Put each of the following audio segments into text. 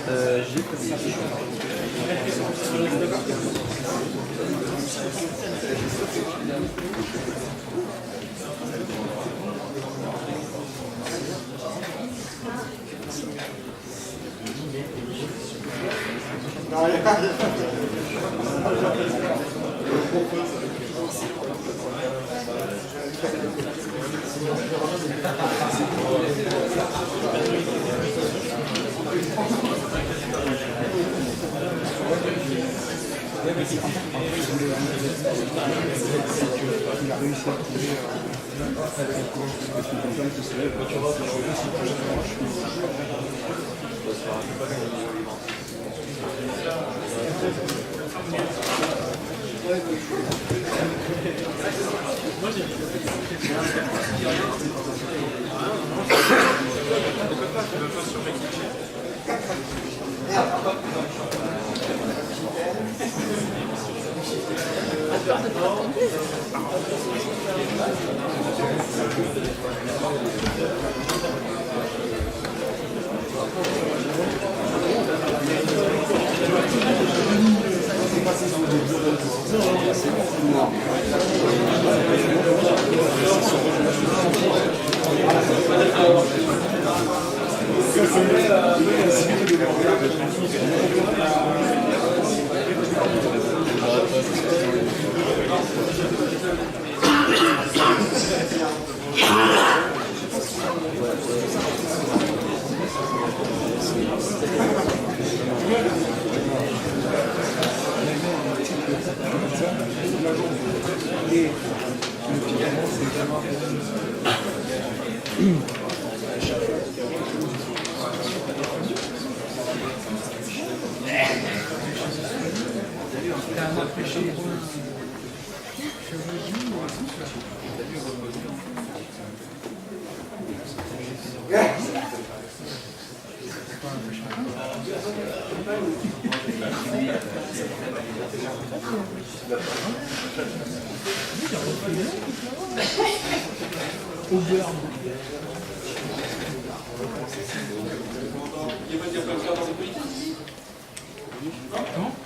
J'ai pas dit.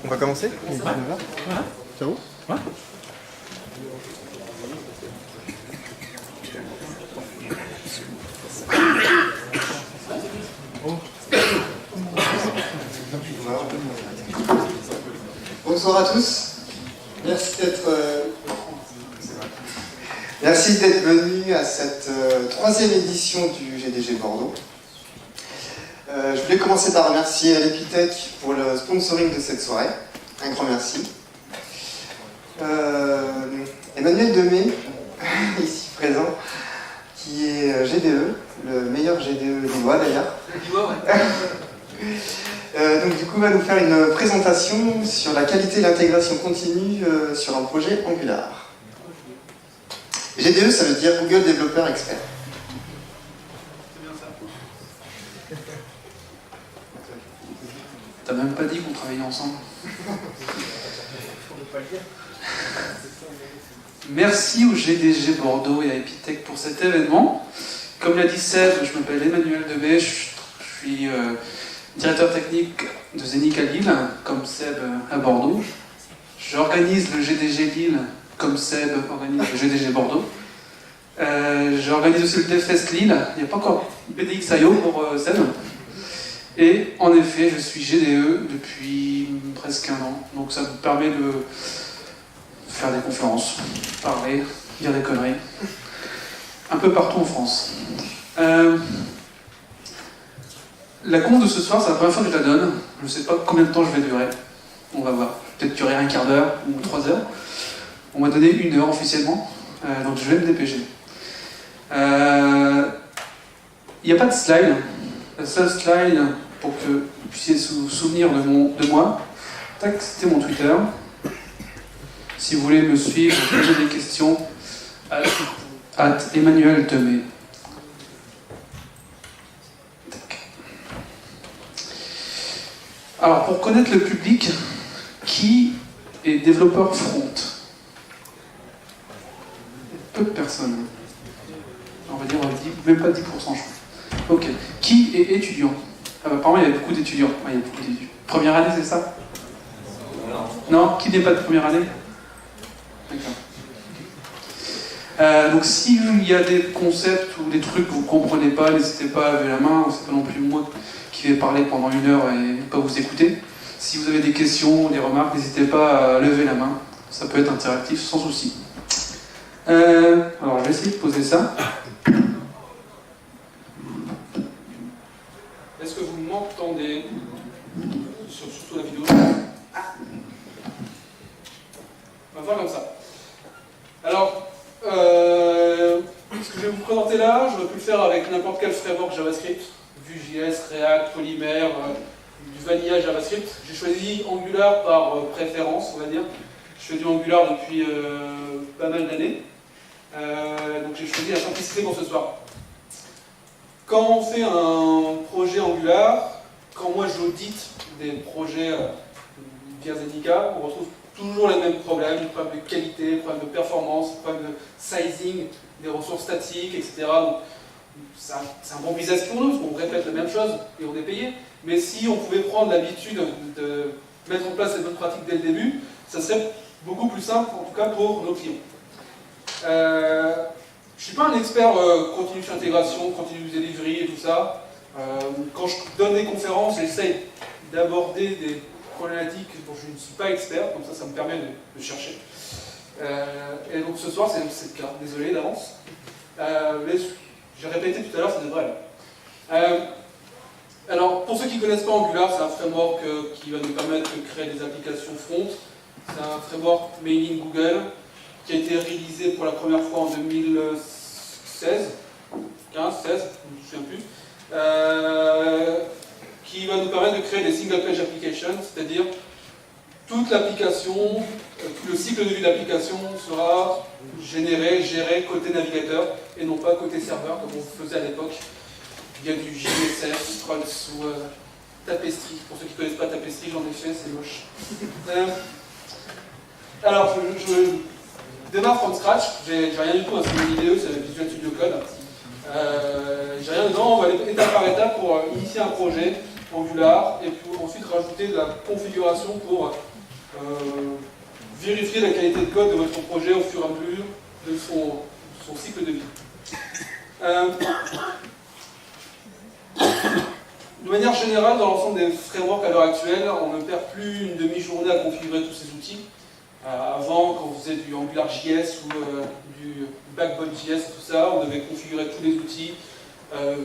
On va commencer? C'est bon? Ouais. Bonsoir à tous. Merci d'être venus à cette troisième édition du GDG Bordeaux. Je voulais commencer par remercier l'Epitech pour le sponsoring de cette soirée. Un grand merci. Emmanuel Demey, ici présent, qui est GDE, le meilleur GDE lillois d'ailleurs. Donc du coup, va nous faire une présentation sur la qualité et l'intégration continue sur un projet Angular. GDE, ça veut dire Google Développeur Expert. T'as même pas dit qu'on travaillait ensemble. Merci au GDG Bordeaux et à Epitech pour cet événement. Comme l'a dit Seb, je m'appelle Emmanuel Demey, je suis directeur technique de Zénith à Lille, comme Seb à Bordeaux. J'organise le GDG Lille, comme Seb organise le GDG Bordeaux. J'organise aussi le DevFest Lille, il n'y a pas encore BDX.io pour Seb. Et en effet, je suis GDE depuis presque un an, donc ça me permet de faire des conférences, parler, dire des conneries, un peu partout en France. La conf de ce soir, c'est la première fois que je la donne. Je ne sais pas combien de temps je vais durer. On va voir. Peut-être durer un quart d'heure ou 3 heures. On m'a donné 1 heure officiellement, donc je vais me dépêcher. Il n'y a pas de slide. La seule slide, pour que vous puissiez vous souvenir de moi, c'était mon Twitter. Si vous voulez me suivre, poser des questions, @Emmanuel Demey. Alors, pour connaître le public, qui est développeur front? Peu de personnes. On va dire même pas 10%, je crois. Ok. Qui est étudiant? Apparemment, il y avait beaucoup d'étudiants. Ouais, il y a beaucoup d'étudiants. Première année, c'est ça? Non. Qui n'est pas de première année? D'accord. Donc s'il y a des concepts ou des trucs que vous ne comprenez pas, n'hésitez pas à lever la main. C'est pas non plus moi qui vais parler pendant 1 heure et pas vous écouter. Si vous avez des questions, des remarques, n'hésitez pas à lever la main. Ça peut être interactif sans souci. Alors je vais essayer de poser ça. Est-ce que vous m'entendez? Surtout la vidéo. On va faire comme ça. Alors, ce que je vais vous présenter là, j'aurais pu le faire avec n'importe quel framework JavaScript, Vue.js, React, Polymer, du vanilla JavaScript. J'ai choisi Angular par préférence, on va dire. Je fais du Angular depuis pas mal d'années. Donc j'ai choisi la simplicité pour ce soir. Quand on fait un projet Angular, quand moi j'audite des projets via Zenica, on retrouve toujours les mêmes problèmes, problèmes de qualité, problèmes de performance, problèmes de sizing, des ressources statiques, etc. Donc, c'est un bon business pour nous, parce qu'on répète la même chose et on est payé. Mais si on pouvait prendre l'habitude de mettre en place les bonnes pratiques dès le début, ça serait beaucoup plus simple, en tout cas pour nos clients. Je ne suis pas un expert continuous intégration, continuous delivery et tout ça. Quand je donne des conférences, j'essaye d'aborder des problématiques dont je ne suis pas expert, comme ça me permet de chercher. Et donc ce soir, c'est le cas. Désolé d'avance. Mais j'ai répété tout à l'heure, ça devrait aller. Alors, pour ceux qui ne connaissent pas Angular, c'est un framework qui va nous permettre de créer des applications front. C'est un framework made in Google qui a été réalisé pour la première fois en 2016, 15, 16, je ne me souviens plus, qui va nous permettre de créer des single page applications, c'est-à-dire toute l'application, tout le cycle de vie de l'application sera généré, géré côté navigateur et non pas côté serveur comme on faisait à l'époque. Il y a du JSF, Struts ou Tapestry. Pour ceux qui ne connaissent pas Tapestry, j'en ai fait, c'est moche. Alors, je démarre from scratch, j'ai rien du tout dans cette vidéo, c'est Visual Studio Code. J'ai rien dedans, on va aller étape par étape pour initier un projet Angular et puis ensuite rajouter de la configuration pour vérifier la qualité de code de votre projet au fur et à mesure de son cycle de vie. De manière générale, dans l'ensemble des frameworks à l'heure actuelle, on ne perd plus une demi-journée à configurer tous ces outils. Avant, quand on faisait du AngularJS ou du Backbone.js et tout ça, on devait configurer tous les outils.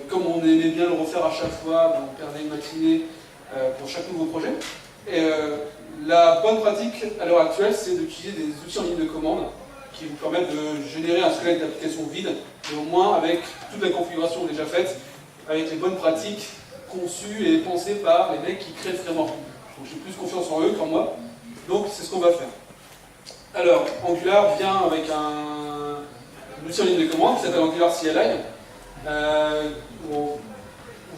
Comme on aimait bien le refaire à chaque fois, on perdait une matinée pour chaque nouveau projet. Et la bonne pratique à l'heure actuelle, c'est d'utiliser des outils en ligne de commande qui vous permettent de générer un squelette d'application vide, mais au moins avec toute la configuration déjà faite, avec les bonnes pratiques conçues et pensées par les mecs qui créent le framework. Donc j'ai plus confiance en eux qu'en moi, donc c'est ce qu'on va faire. Alors, Angular vient avec un outil en ligne de commande qui s'appelle Angular CLI. Vous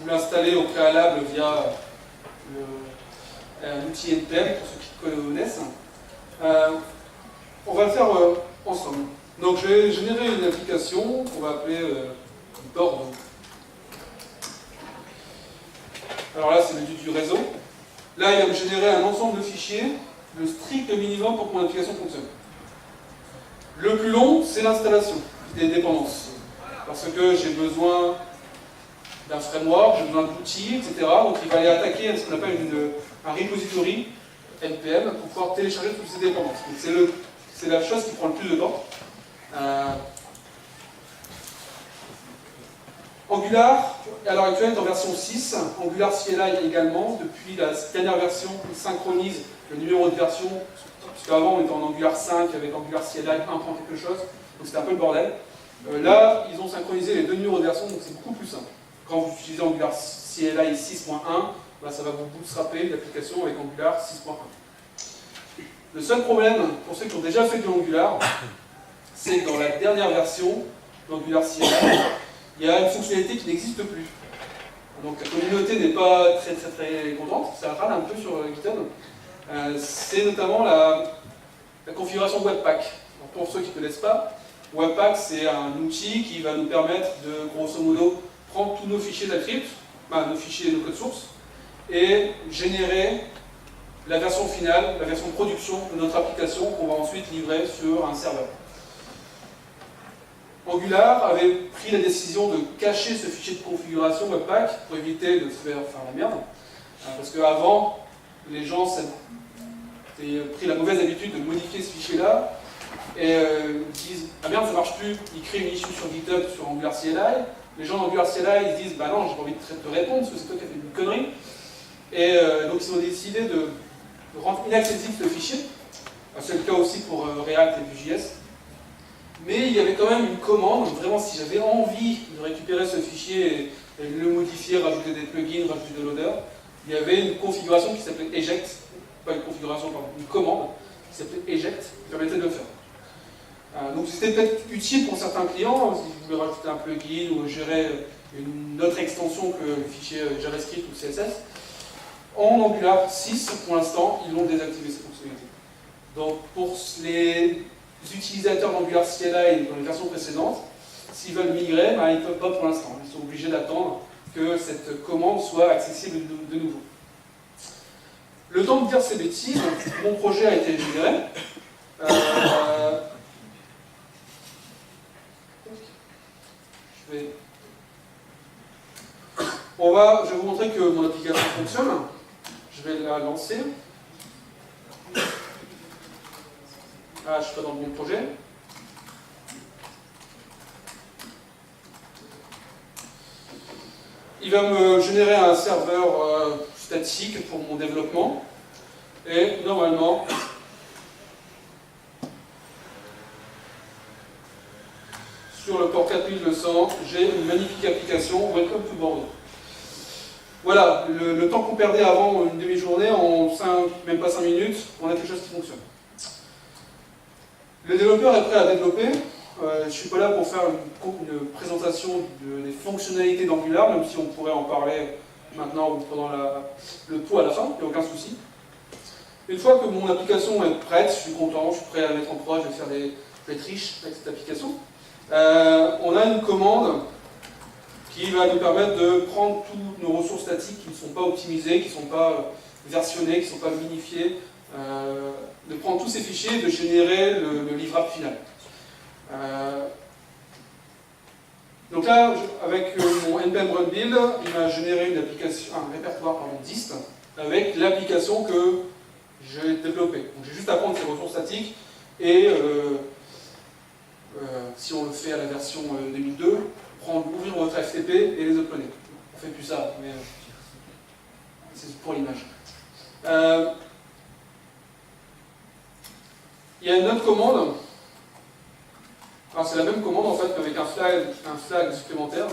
l'installez au préalable via un outil NPM, pour ceux qui connaissent. On va le faire ensemble. Donc je vais générer une application qu'on va appeler Bordeaux. Alors là, c'est le du réseau. Là, il va me générer un ensemble de fichiers, le strict minimum pour que mon application fonctionne. Le plus long, c'est l'installation des dépendances. Parce que j'ai besoin d'un framework, j'ai besoin d'outils, etc. Donc il va aller attaquer ce qu'on appelle un repository NPM pour pouvoir télécharger toutes ces dépendances. C'est la chose qui prend le plus de temps. Angular, à l'heure actuelle, est en version 6. Angular CLI également. Depuis la dernière version, il synchronise le numéro de version. Puisqu'avant, on était en Angular 5 avec Angular CLI 1. quelque chose. Donc c'était un peu le bordel. Là, ils ont synchronisé les deux numéros de version, donc c'est beaucoup plus simple. Quand vous utilisez Angular CLI 6.1, bah, ça va vous bootstrapper l'application avec Angular 6.1. Le seul problème, pour ceux qui ont déjà fait du Angular, c'est que dans la dernière version d'Angular CLI, il y a une fonctionnalité qui n'existe plus. Donc la communauté n'est pas très contente, ça râle un peu sur GitHub. C'est notamment la configuration Webpack. Donc, pour ceux qui ne connaissent pas, Webpack c'est un outil qui va nous permettre de, grosso modo, prendre tous nos fichiers d'Apscript, nos fichiers, nos codes sources, et générer la version finale, la version de production de notre application qu'on va ensuite livrer sur un serveur. Angular avait pris la décision de cacher ce fichier de configuration Webpack pour éviter de se faire la merde. Parce qu'avant, les gens avaient pris la mauvaise habitude de modifier ce fichier-là et disent « Ah merde, ça marche plus », ils créent une issue sur GitHub sur Angular CLI. Les gens d'Angular CLI ils se disent « Bah non, j'ai pas envie de te répondre parce que c'est toi qui as fait une connerie ». Et donc ils ont décidé de rendre inaccessible ce fichier. C'est le cas aussi pour React et Vue.js. Mais il y avait quand même une commande, vraiment si j'avais envie de récupérer ce fichier et le modifier, rajouter des plugins, rajouter des loaders, il y avait une configuration qui s'appelait eject, pas une configuration, pardon, une commande qui s'appelait eject, qui permettait de le faire. Donc c'était peut-être utile pour certains clients, si vous voulez rajouter un plugin ou gérer une autre extension que le fichier JavaScript ou CSS. En Angular 6, pour l'instant, ils l'ont désactivé cette fonctionnalité. Donc pour les utilisateurs d'Angular CLI dans les versions précédentes, s'ils veulent migrer, ils ne peuvent pas pour l'instant. Ils sont obligés d'attendre que cette commande soit accessible de nouveau. Le temps de dire ces bêtises, mon projet a été généré. Je vais vous montrer que mon application fonctionne. Je vais la lancer. Ah, je suis pas dans le bon projet. Il va me générer un serveur statique pour mon développement. Et normalement, sur le port 4200, j'ai une magnifique application Welcome to Bordeaux. Voilà, le temps qu'on perdait avant une demi-journée, en même pas 5 minutes, on a quelque chose qui fonctionne. Le développeur est prêt à développer. Je ne suis pas là pour faire une présentation des fonctionnalités d'Angular, même si on pourrait en parler maintenant ou pendant le pot à la fin, il n'y a aucun souci. Une fois que mon application est prête, je suis content, je suis prêt à la mettre en prod, je vais être riche avec cette application. On a une commande qui va nous permettre de prendre toutes nos ressources statiques qui ne sont pas optimisées, qui ne sont pas versionnées, qui ne sont pas minifiées, de prendre tous ces fichiers et de générer le livrable final. Donc là, avec mon npm run build, il m'a généré un répertoire dist avec l'application que j'ai développée. Donc j'ai juste à prendre ces ressources statiques et si on le fait à la version 2002, ouvrir votre FTP et les uploader. On ne fait plus ça, mais c'est pour l'image. Il y a une autre commande. Alors c'est la même commande en fait, mais avec un flag supplémentaire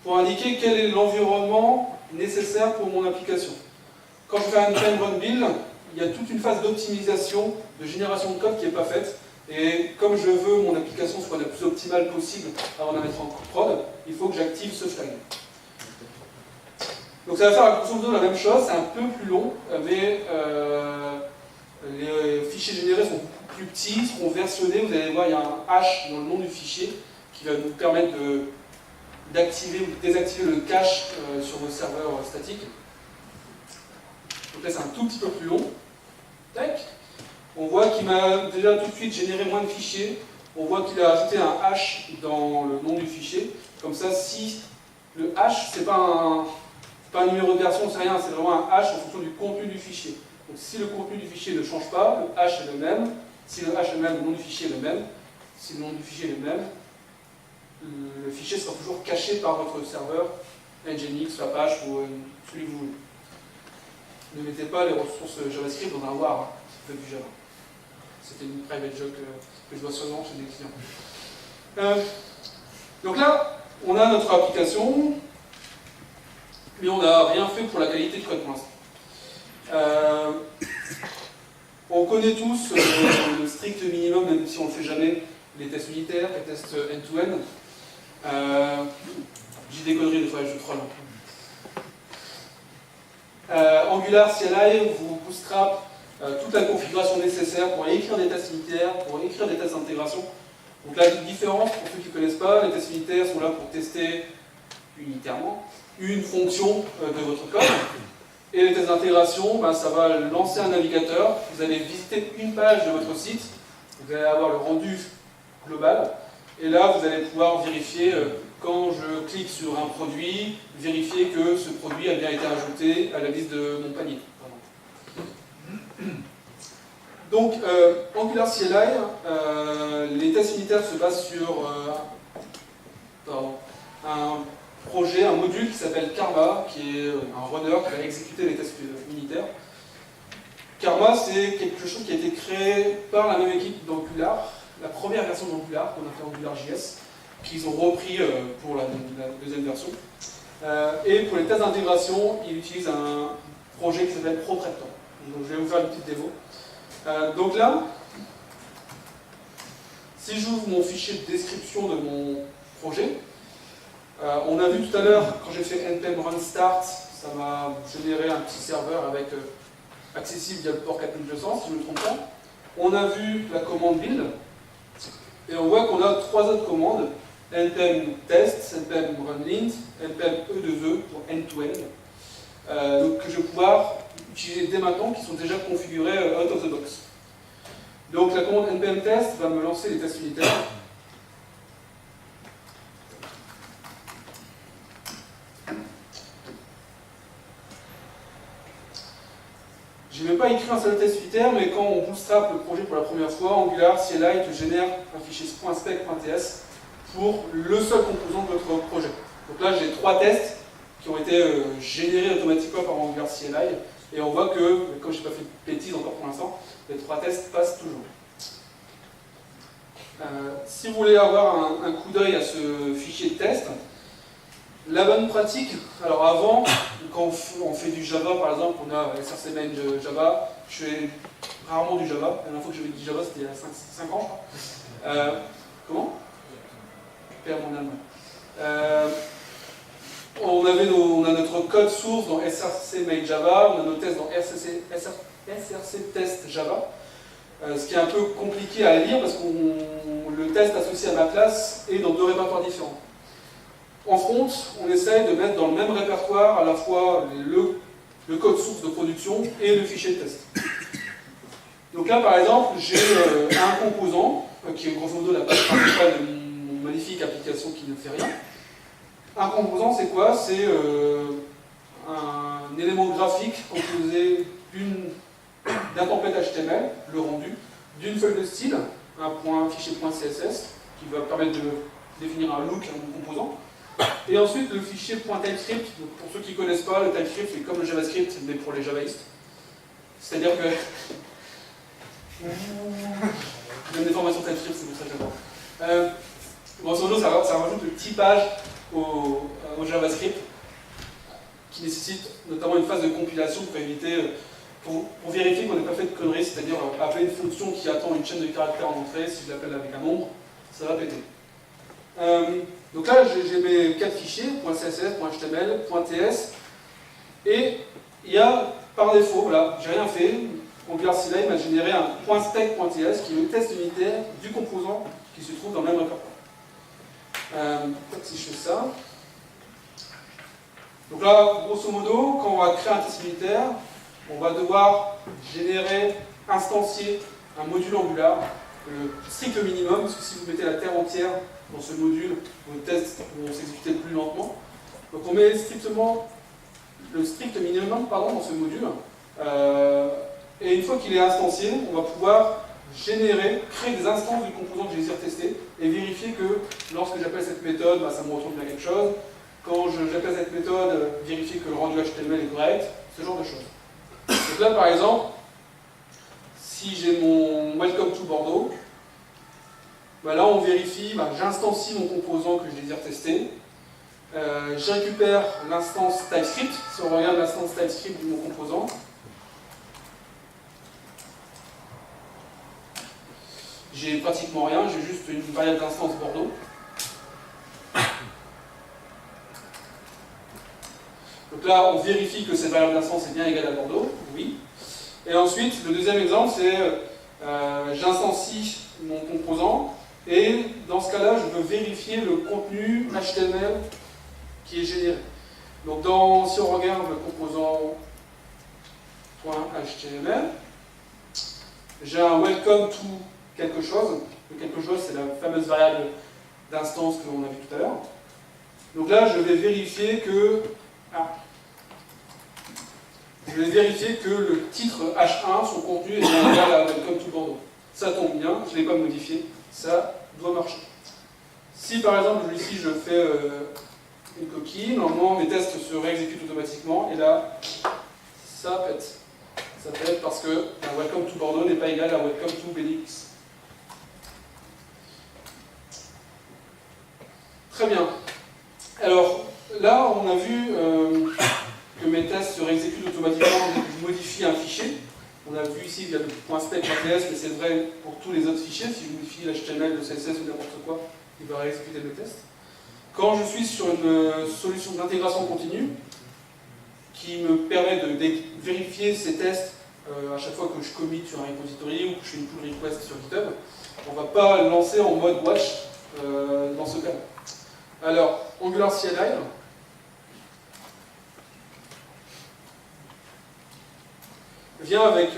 pour indiquer quel est l'environnement nécessaire pour mon application. Quand je fais un npm run build, il y a toute une phase d'optimisation, de génération de code qui n'est pas faite. Et comme je veux mon application soit la plus optimale possible avant de la mettre en prod, il faut que j'active ce flag. Donc ça va faire grosso modo la même chose, c'est un peu plus long, mais les fichiers générés sont beaucoup plus petits, seront versionnés. Vous allez voir, il y a un hash dans le nom du fichier qui va nous permettre d'activer ou de désactiver le cache sur vos serveurs statiques. Donc là c'est un tout petit peu plus long. Tac. On voit qu'il m'a déjà tout de suite généré moins de fichiers. On voit qu'il a ajouté un hash dans le nom du fichier. Comme ça, si le hash, c'est pas un numéro de version, c'est rien, c'est vraiment un hash en fonction du contenu du fichier. Donc si le contenu du fichier ne change pas, le hash est le même. Si le hash est le même, le nom du fichier est le même. Si le nom du fichier est le même, le fichier sera toujours caché par votre serveur, Nginx, Apache ou celui que vous voulez. Ne mettez pas les ressources JavaScript dans un war, hein, si vous faites du Java. C'était une private joke que je vois souvent chez des clients. Donc là, on a notre application, mais on n'a rien fait pour la qualité de code pour l'instant. On connaît tous le strict minimum, même si on ne le fait jamais, les tests unitaires, les tests end-to-end. J'ai des conneries des fois, je troll. Angular CLI vous bootstrap toute la configuration nécessaire pour écrire des tests unitaires, pour écrire des tests d'intégration. Donc la différence, pour ceux qui ne connaissent pas, les tests unitaires sont là pour tester unitairement une fonction de votre code. Et les tests d'intégration, ben, ça va lancer un navigateur. Vous allez visiter une page de votre site, vous allez avoir le rendu global, et là vous allez pouvoir vérifier, quand je clique sur un produit, vérifier que ce produit a bien été ajouté à la liste de mon panier. Donc, Angular CLI, les tests unitaires se basent sur un projet, un module qui s'appelle Karma, qui est un runner qui va exécuter les tests unitaires. Karma, c'est quelque chose qui a été créé par la même équipe d'Angular, la première version d'Angular, qu'on a fait AngularJS, qu'ils ont repris pour la deuxième version. Et pour les tests d'intégration, ils utilisent un projet qui s'appelle Protractor. Donc, je vais vous faire une petite démo. Donc là, si j'ouvre mon fichier de description de mon projet, on a vu tout à l'heure, quand j'ai fait npm run start, ça m'a généré un petit serveur avec accessible via le port 4200, si je ne me trompe pas. On a vu la commande build, et on voit qu'on a trois autres commandes, npm test, npm run lint, npm e2e pour end-to-end, donc que je vais pouvoir utiliser dès maintenant, qui sont déjà configurés out of the box. Donc la commande npm test va me lancer les tests unitaires. Je n'ai même pas écrit un seul test unitaire, mais quand on bootstrap le projet pour la première fois, Angular CLI te génère un fichier .spec.ts pour le seul composant de votre projet. Donc là, j'ai trois tests qui ont été générés automatiquement par Angular CLI, et on voit que, comme je n'ai pas fait de bêtises encore pour l'instant, les trois tests passent toujours. Si vous voulez avoir un coup d'œil à ce fichier de test, la bonne pratique, alors avant, quand on fait du Java par exemple, on a src main de Java, je fais rarement du Java, la dernière fois que j'avais du Java c'était il y a 5 ans je crois. Comment ? Je perds mon âme. On a notre code source dans src main Java, on a nos tests dans src test Java. Ce qui est un peu compliqué à lire parce que le test associé à ma classe est dans deux répertoires différents. En front, on essaye de mettre dans le même répertoire à la fois le code source de production et le fichier de test. Donc là, par exemple, j'ai un composant qui est grosso modo la page principale de mon magnifique application qui ne fait rien. Un composant, c'est quoi? C'est un élément graphique composé d'un template HTML, le rendu, d'une feuille de style, un fichier .css qui va permettre de définir un look à mon composant. Et ensuite le fichier .typescript, donc pour ceux qui ne connaissent pas, le TypeScript c'est comme le JavaScript mais pour les javaïstes. C'est-à-dire que... Je donne des formations TypeScript, c'est pour ça que j'adore. Grosso modo, ça rajoute le typage au JavaScript qui nécessite notamment une phase de compilation pour éviter, pour vérifier qu'on n'ait pas fait de conneries, c'est-à-dire appeler une fonction qui attend une chaîne de caractères en entrée, si je l'appelle avec un nombre, ça va péter. Donc là, j'ai mes 4 fichiers, .css, .html, .ts, et il y a, par défaut, voilà, j'ai rien fait, Angular CLI m'a généré un .spec.ts qui est le test unitaire du composant qui se trouve dans le même répertoire. Si je fais ça, donc là, grosso modo, quand on va créer un test unitaire, on va devoir générer, instancier un module Angular, le strict minimum, parce que si vous mettez la terre entière dans ce module, vos tests vont s'exécuter plus lentement. Donc on met strictement le strict minimum dans ce module, et une fois qu'il est instancié, on va pouvoir créer des instances du composant que je désire tester, et vérifier que lorsque j'appelle cette méthode, ça me retourne bien quelque chose. Quand j'appelle cette méthode, vérifier que le rendu HTML est correct, ce genre de choses. Donc là par exemple, si j'ai mon Welcome to Bordeaux, là on vérifie, j'instancie mon composant que je désire tester, je récupère l'instance TypeScript, si on regarde l'instance TypeScript de mon composant, j'ai pratiquement rien, j'ai juste une variable d'instance Bordeaux. Donc là on vérifie que cette variable d'instance est bien égale à Bordeaux, oui. Et ensuite, le deuxième exemple, c'est j'instancie mon composant, Et dans ce cas-là, je veux vérifier le contenu HTML qui est généré. Donc si on regarde le composant .html, j'ai un welcome to quelque chose. Le quelque chose, c'est la fameuse variable d'instance que l'on a vu tout à l'heure. Donc là, je vais vérifier que le titre H1, son contenu est bien égal à welcome to Bordeaux. Ça tombe bien, je ne l'ai pas modifié, ça doit marcher. Si par exemple ici je fais une coquille, normalement mes tests se réexécutent automatiquement, et là, ça pète. Ça pète parce que welcome to Bordeaux n'est pas égal à welcome to Benix. Très bien. Alors, là, on a vu que mes tests se réexécutent automatiquement dès que je modifie un fichier. On a vu ici il y a le .spec.ts, mais c'est vrai pour tous les autres fichiers. Si je modifie l'HTML, le CSS ou n'importe quoi, il va réexécuter mes tests. Quand je suis sur une solution d'intégration continue, qui me permet de vérifier ces tests à chaque fois que je commit sur un repository ou que je fais une pull request sur GitHub, on ne va pas le lancer en mode watch dans ce cas-là. Alors, Angular CLI, vient avec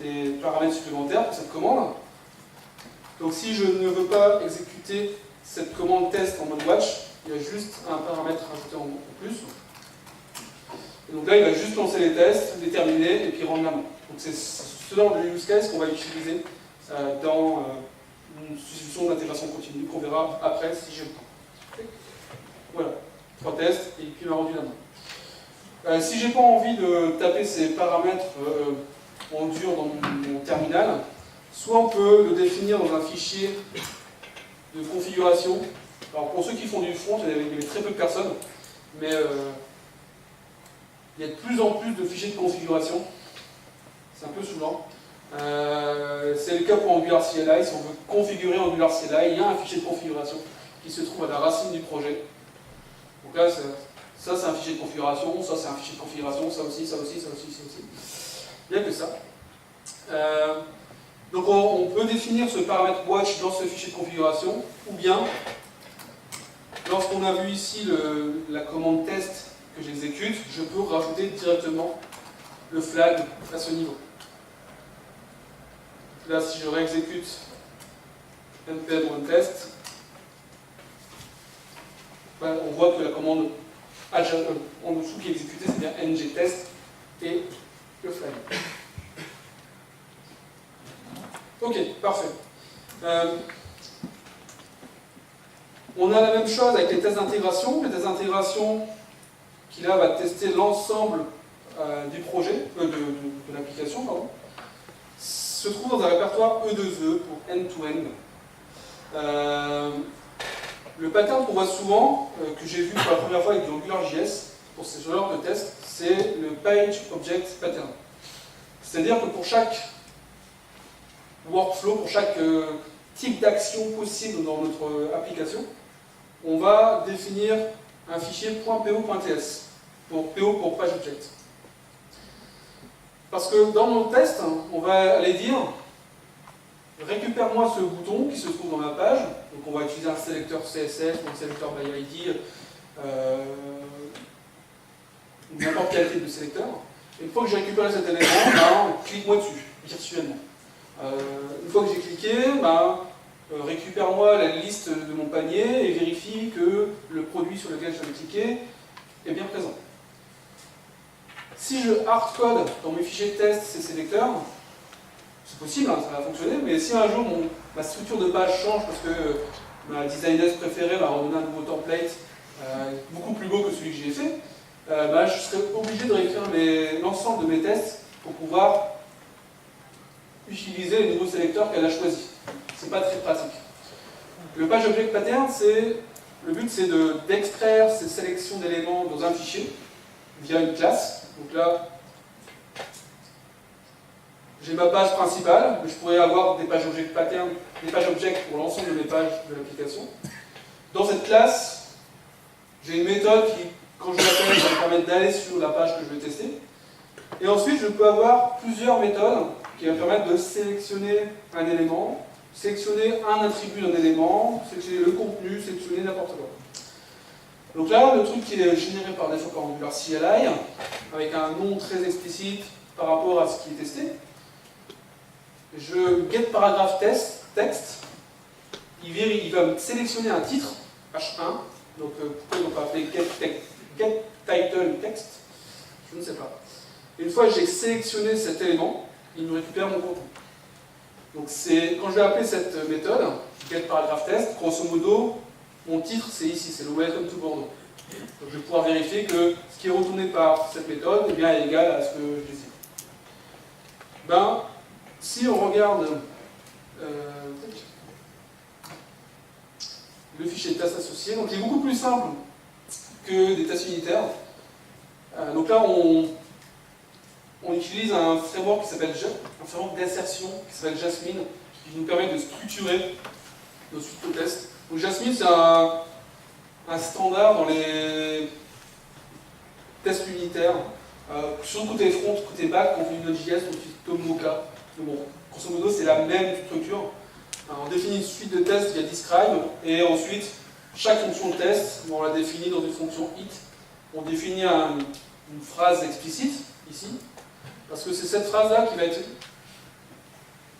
des paramètres supplémentaires pour cette commande. Donc si je ne veux pas exécuter cette commande test en mode watch, il y a juste un paramètre rajouté en plus. Et donc là, il va juste lancer les tests, les terminer et puis rendre la main. Donc c'est ce genre de use case qu'on va utiliser dans une solution d'intégration continue qu'on verra après si j'ai le temps. Voilà, 3 tests et puis il m'a rendu la main. Si j'ai pas envie de taper ces paramètres en dur dans mon terminal, soit on peut le définir dans un fichier de configuration. Alors pour ceux qui font du front, il y avait très peu de personnes, mais il y a de plus en plus de fichiers de configuration. C'est un peu saoulant. C'est le cas pour Angular CLI. Si on veut configurer Angular CLI, il y a un fichier de configuration qui se trouve à la racine du projet. Donc là, ça c'est un fichier de configuration, ça c'est un fichier de configuration, ça aussi, ça aussi, ça aussi, ça aussi. Il n'y a que ça. Donc on peut définir ce paramètre watch dans ce fichier de configuration, ou bien, lorsqu'on a vu ici la commande test que j'exécute, je peux rajouter directement le flag à ce niveau. Là, si je réexécute npm runtest, on voit que la commande en dessous qui est exécutée, c'est bien ngTest et le flag. Ok, parfait. On a la même chose avec les tests d'intégration. Les tests d'intégration qui là va tester l'ensemble du projet, de l'application, pardon, se trouve dans un répertoire E2E pour end-to-end. Le pattern qu'on voit souvent, que j'ai vu pour la première fois avec du AngularJS, pour ce genre de test, c'est le Page Object Pattern. C'est-à-dire que pour chaque workflow, pour chaque type d'action possible dans notre application, on va définir un fichier .po.ts, pour PO pour Page Object. Parce que dans mon test, on va aller dire récupère-moi ce bouton qui se trouve dans ma page. Donc on va utiliser un sélecteur CSS ou un sélecteur by ID, n'importe quel type de sélecteur. Et une fois que j'ai récupéré cet élément, clique-moi dessus, virtuellement. Une fois que j'ai cliqué, récupère-moi la liste de mon panier et vérifie que le produit sur lequel je vais cliquer est bien présent. Si je hardcode dans mes fichiers de test ces sélecteurs, c'est possible, ça va fonctionner, mais si un jour ma structure de page change parce que ma designer préférée m'a redonné un nouveau template beaucoup plus beau que celui que j'ai fait, je serai obligé de réécrire l'ensemble de mes tests pour pouvoir utiliser les nouveaux sélecteurs qu'elle a choisis. C'est pas très pratique. Le Page Object Pattern, le but c'est d'extraire ces sélections d'éléments dans un fichier via une classe. Donc là, j'ai ma page principale, mais je pourrais avoir des pages object pattern, des pages object pour l'ensemble de mes pages de l'application. Dans cette classe, j'ai une méthode qui, quand je l'appelle, va me permettre d'aller sur la page que je vais tester. Et ensuite, je peux avoir plusieurs méthodes qui vont me permettre de sélectionner un élément sélectionner un attribut d'un élément, sélectionner le contenu, sélectionner n'importe quoi. Donc là, le truc qui est généré par défaut par Angular CLI, avec un nom très explicite par rapport à ce qui est testé, je get paragraphe texte, il va me sélectionner un titre, H1, donc pourquoi ils n'ont pas appelé get title text, je ne sais pas. Et une fois que j'ai sélectionné cet élément, il me récupère mon contenu. Donc quand je vais appeler cette méthode, getParagraphTest, grosso modo, mon titre c'est ici, c'est le Welcome to Bordeaux. Donc je vais pouvoir vérifier que ce qui est retourné par cette méthode eh bien, est égal à ce que je désire. Ben, si on regarde le fichier de tests associé, donc il est beaucoup plus simple que des tests unitaires. Donc là, on utilise un framework qui s'appelle un framework d'insertion qui s'appelle Jasmine, qui nous permet de structurer nos suites de tests. Donc Jasmine, c'est un standard dans les tests unitaires, surtout côté front, côté back, quand on fait du Node.js, on utilise Tommoka. Mais bon, grosso modo, c'est la même structure. On définit une suite de tests via describe, et ensuite, chaque fonction de test, on la définit dans une fonction it. On définit une phrase explicite, ici, parce que c'est cette phrase-là qui va être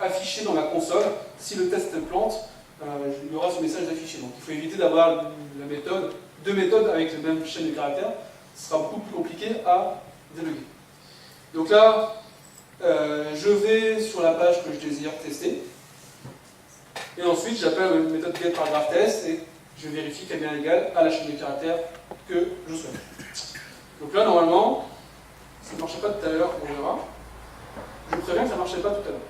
affichée dans la console. Si le test plante, il y aura ce message affiché. Donc il faut éviter d'avoir deux méthodes avec la même chaîne de caractères. Ce sera beaucoup plus compliqué à débugger. Donc là, je vais sur la page que je désire tester. Et ensuite, j'appelle une méthode getParagraphTest et je vérifie qu'elle est bien égale à la chaîne de caractères que je souhaite. Donc là, normalement, ça ne marchait pas tout à l'heure, on verra. Je vous préviens que ça ne marchait pas tout à l'heure.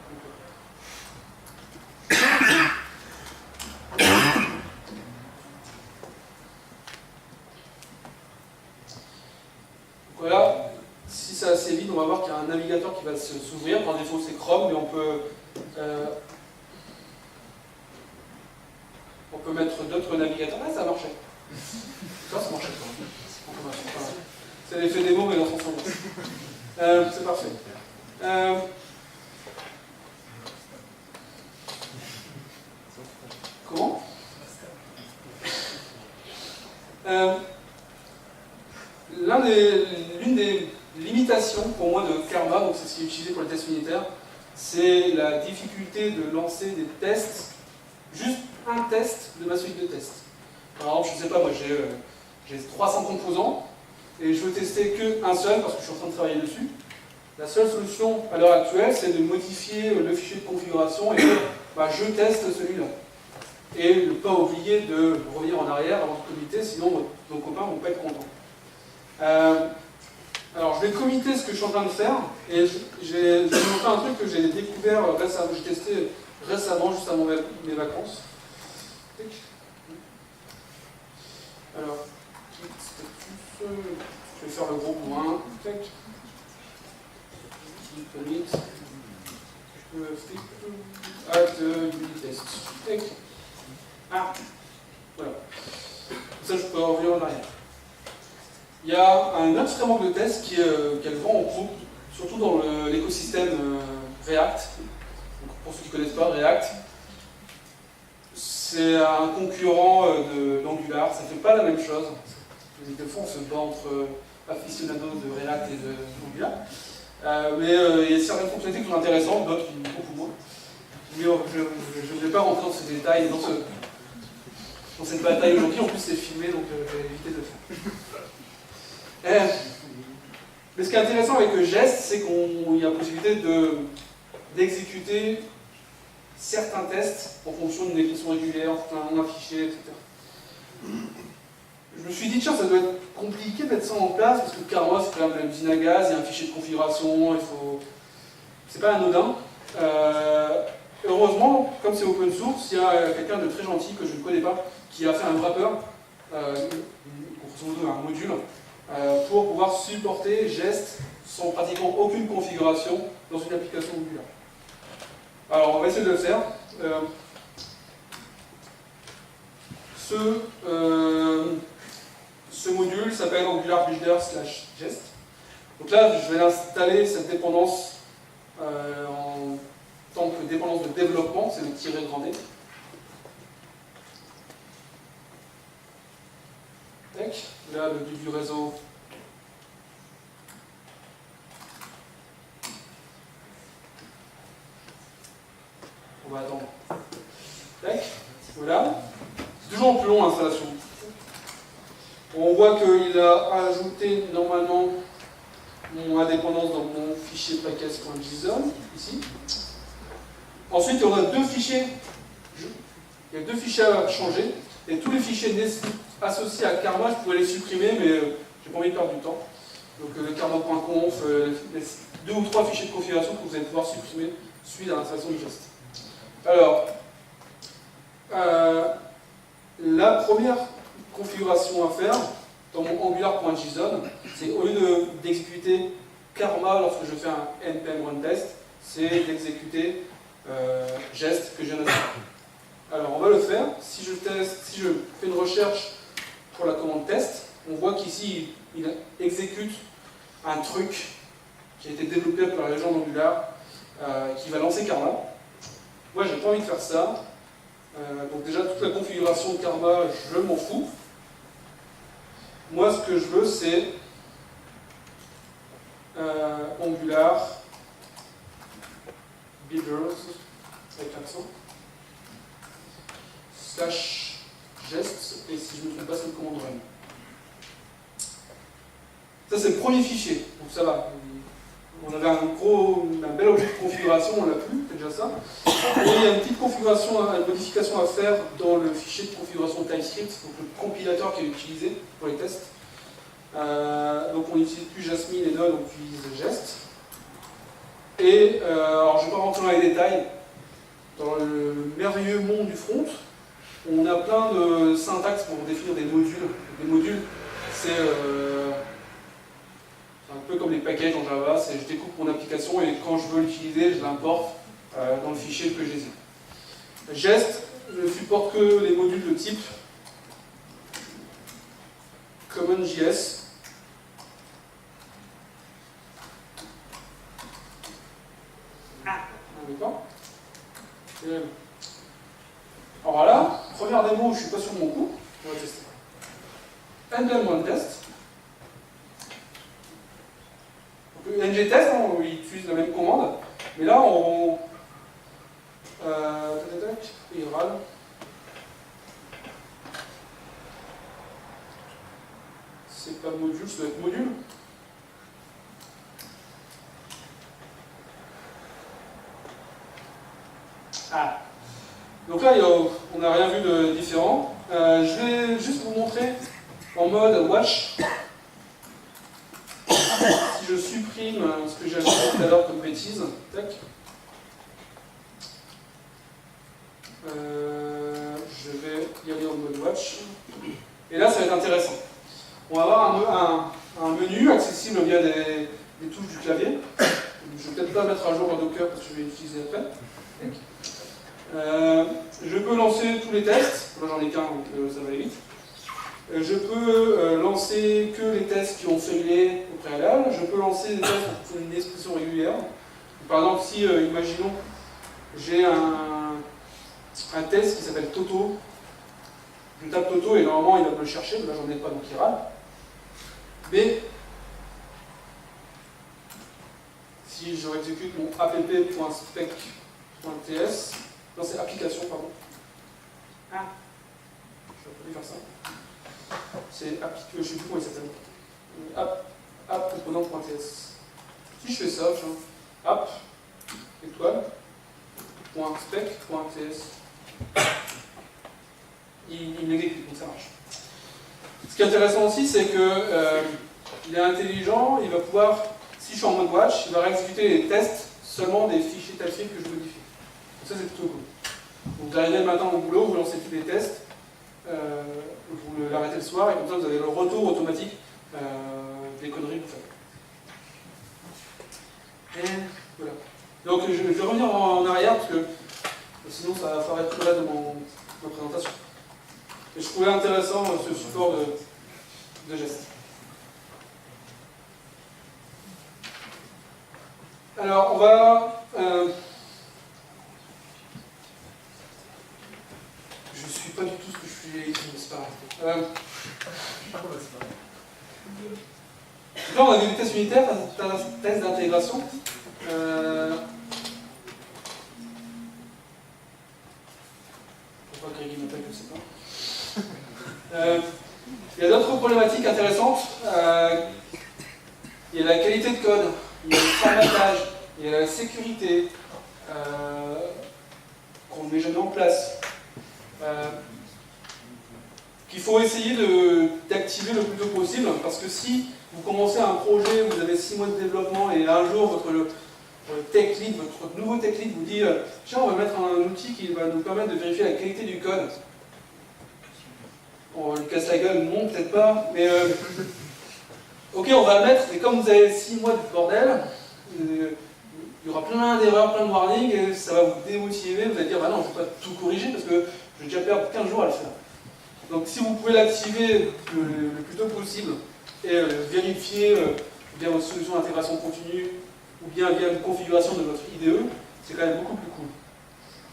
Voilà, si c'est assez vite, on va voir qu'il y a un navigateur qui va s'ouvrir. Par défaut, c'est Chrome, mais on peut mettre d'autres navigateurs. Ah, ça marchait. Ça marchait pas. C'est l'effet démo, mais dans son sens. C'est parfait. Comment L'une des limitations pour moi de Karma, donc c'est ce qui est utilisé pour les tests unitaires, c'est la difficulté de lancer des tests, juste un test de ma suite de tests. Par exemple, je ne sais pas, moi j'ai 300 composants et je veux tester qu'un seul parce que je suis en train de travailler dessus. La seule solution à l'heure actuelle, c'est de modifier le fichier de configuration et dire je teste celui-là. Et ne pas oublier de revenir en arrière avant de commiter, sinon nos copains ne vont pas être contents. Alors je vais commiter ce que je suis en train de faire, et je vais vous montrer un truc que j'ai découvert récemment, j'ai testé récemment, juste avant mes vacances. Alors, je vais faire le gros point. Commit. Add unit test. Ah, voilà. Ça, je peux revenir en arrière. Il y a un autre framework de test qui a le vent en poupe, surtout dans l'écosystème React. Donc, pour ceux qui ne connaissent pas, React, c'est un concurrent d'Angular. Ça ne fait pas la même chose. Des fois, on se bat entre aficionados de React et d'Angular. Mais il y a certaines fonctionnalités qui sont intéressantes, d'autres qui beaucoup moins. Mais je ne vais pas rentrer dans ces détails, dans cette bataille aujourd'hui. En plus, c'est filmé, donc je vais éviter de le faire. Mais ce qui est intéressant avec Jest, c'est qu'il y a la possibilité d'exécuter certains tests en fonction d'une définition régulière, un fichier, etc. Je me suis dit, tiens, ça doit être compliqué de mettre ça en place, parce que Karma, c'est quand même une usine à gaz, il y a un fichier de configuration, c'est pas anodin. Heureusement, comme c'est open source, il y a quelqu'un de très gentil que je ne connais pas, qui a fait un wrapper, grosso modo un module, pour pouvoir supporter Jest sans pratiquement aucune configuration dans une application Angular. Alors, on va essayer de le faire. Ce module s'appelle Angular Builder /Jest. Donc là, je vais installer cette dépendance en tant que dépendance de développement, c'est le tiré grand D. Tac. Là, le du réseau. On va attendre. Tac. Voilà. C'est toujours plus long l'installation. On voit qu'il a ajouté normalement mon indépendance dans mon fichier package.json, ici. Ensuite, on a deux fichiers. Il y a deux fichiers à changer. Et tous les fichiers associés à Karma, je pourrais les supprimer, mais j'ai pas envie de perdre du temps. Donc le karma.conf, les 2 ou 3 fichiers de configuration que vous allez pouvoir supprimer suite à l'installation du geste. Alors, la première configuration à faire dans mon angular.json, c'est au lieu d'exécuter karma lorsque je fais un npm run test, c'est d'exécuter geste que je viens de faire. Alors on va le faire. Si je fais une recherche pour la commande test, on voit qu'ici il exécute un truc qui a été développé par la légende Angular qui va lancer Karma. Moi j'ai pas envie de faire ça. Donc déjà toute la configuration de Karma, je m'en fous. Moi ce que je veux c'est Angular builders avec l'accent / geste, et si je ne me trompe pas, c'est le commande run. Ça, c'est le premier fichier, donc ça va. On avait un bel objet de configuration, on l'a plus, c'est déjà ça. Et il y a une petite configuration, une modification à faire dans le fichier de configuration TypeScript, donc le compilateur qui est utilisé pour les tests. Donc on n'utilise plus Jasmine et Node, on utilise Gest. Et alors je ne vais pas rentrer dans les détails. Dans le merveilleux monde du front, on a plein de syntaxes pour définir des modules. Des modules, c'est un peu comme les packages en Java, c'est je découpe mon application et quand je veux l'utiliser, je l'importe dans le fichier que je désire. Gest ne supporte que les modules de type CommonJS. D'accord. Alors voilà, première démo, je ne suis pas sur mon coup, on va tester. npm run test. Donc, ngTest, il utilise la même commande, mais là on. Il râle. C'est pas module, ça doit être module. Ah. Donc là, on n'a rien vu de différent. Je vais juste vous montrer en mode watch. Si je supprime ce que j'ai ajouté tout à l'heure comme bêtise, tac. Je vais y aller en mode watch. Et là, ça va être intéressant. On va avoir un menu accessible via des touches du clavier. Je ne vais peut-être pas mettre à jour le Docker parce que je vais l'utiliser après. Je peux lancer tous les tests. Là, j'en ai qu'un, donc ça va aller vite. Je peux lancer que les tests qui ont failé au préalable. Je peux lancer des tests pour une expression régulière. Par exemple, si, imaginons, j'ai un test qui s'appelle Toto. Je tape Toto et normalement il va me le chercher, mais là j'en ai pas donc il râle. Mais si je exécute mon app.spec.ts, non c'est application, pardon. Ah, je vais pas faire ça. C'est je sais plus comment il s'appelle. App.component.ts. Si je fais ça, app, étoile, .spec.ts. Il m'exécute, donc ça marche. Ce qui est intéressant aussi, c'est qu'il est intelligent, il va pouvoir, si je suis en mode watch, il va réexécuter les tests seulement des fichiers TypeScript que je modifie. Donc ça, c'est plutôt cool. Donc vous arrivez le matin au boulot, vous lancez tous les tests, vous l'arrêtez le soir, et comme ça, vous avez le retour automatique des conneries que vous faites. Et voilà. Donc je vais revenir en arrière, parce que sinon ça va apparaître tout là de ma présentation. Et je trouvais intéressant ce support de gestes. Alors, on va Là, on a des tests unitaires, tests d'intégration. Pourquoi Greg m'appelle, je sais pas. Il y a d'autres problématiques intéressantes. Il y a la qualité de code, il y a le formatage, il y a la sécurité qu'on ne met jamais en place. Qu'il faut essayer d'activer le plus tôt possible, parce que si vous commencez un projet, vous avez 6 mois de développement et un jour votre tech lead, votre nouveau tech lead vous dit tiens, on va mettre un outil qui va nous permettre de vérifier la qualité du code. On lui casse la gueule, non, peut-être pas, mais ok, on va le mettre, mais comme vous avez 6 mois de bordel, il y aura plein d'erreurs, plein de warnings, et ça va vous démotiver, vous allez dire bah non, je ne vais pas tout corriger parce que je vais déjà perdre 15 jours à le faire. Donc si vous pouvez l'activer le plus tôt possible et vérifier via votre solution d'intégration continue ou bien via une configuration de votre IDE, c'est quand même beaucoup plus cool.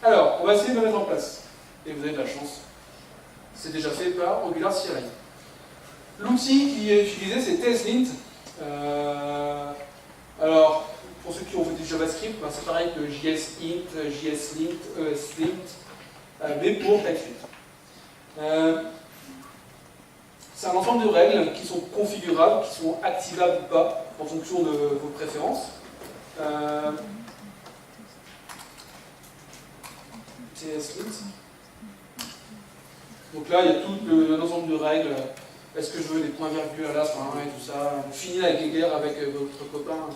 Alors, on va essayer de le mettre en place. Et vous avez de la chance. C'est déjà fait par Angular CLI. L'outil qui est utilisé, c'est TSLint. Alors, pour ceux qui ont fait du JavaScript, c'est pareil que JSint, JSLint, ESLint, mais pour TypeScript. C'est un ensemble de règles qui sont configurables, qui sont activables ou pas, en fonction de vos préférences. TSLint. Donc là, il y a tout un ensemble de règles. Est-ce que je veux des points-virgules à la fin et tout ça? Finir la guéguerre avec votre copain.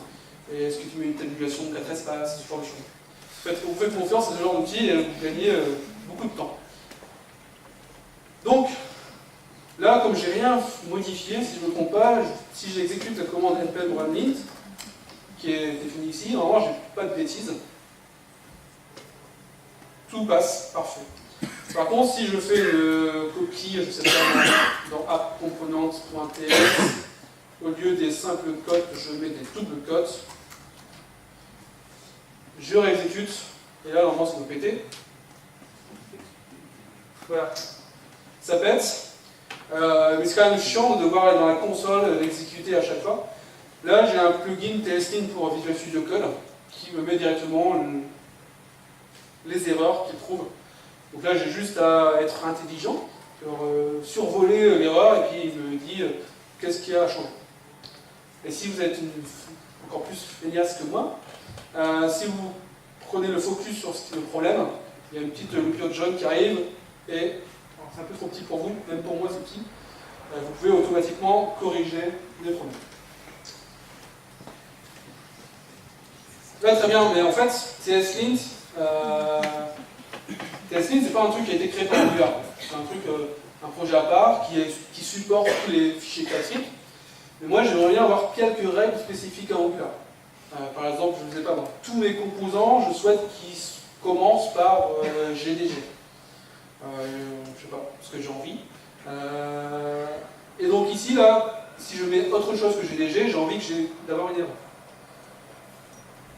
Et est-ce que tu mets une tabulation de 4 espaces? Ce genre de choses. Vous faites confiance à ce genre d'outils et vous gagnez beaucoup de temps. Donc, là, comme j'ai rien modifié, si je ne me trompe pas, si j'exécute la commande npm runLint, qui est définie ici, normalement, j'ai pas de bêtises. Tout passe parfait. Par contre, si je fais une copie, je sais pas, dans appcomponents.ts, au lieu des simples cotes, je mets des doubles cotes, je réexécute, et là, normalement, ça doit péter. Voilà. Ça pète, mais c'est quand même chiant de devoir aller dans la console, l'exécuter à chaque fois. Là, j'ai un plugin TSLint pour Visual Studio Code qui me met directement les erreurs qu'il trouve. Donc là, j'ai juste à être intelligent, survoler l'erreur et puis il me dit qu'est-ce qu'il y a à changer. Et si vous êtes encore plus feignasse que moi, si vous prenez le focus sur le problème, il y a une petite loupiote jaune qui arrive et c'est un peu trop petit pour vous, même pour moi c'est petit. Vous pouvez automatiquement corriger les problèmes. Là, très bien, mais en fait, TSLint, c'est pas un truc qui a été créé par Angular. C'est un truc, un projet à part qui supporte tous les fichiers classiques. Mais moi, j'aimerais bien avoir quelques règles spécifiques à Angular. Par exemple, je ne sais pas, dans tous mes composants, je souhaite qu'ils commencent par GDG. Je sais pas, parce que j'ai envie. Et donc ici, là, si je mets autre chose que GDG, j'ai envie d'avoir une erreur.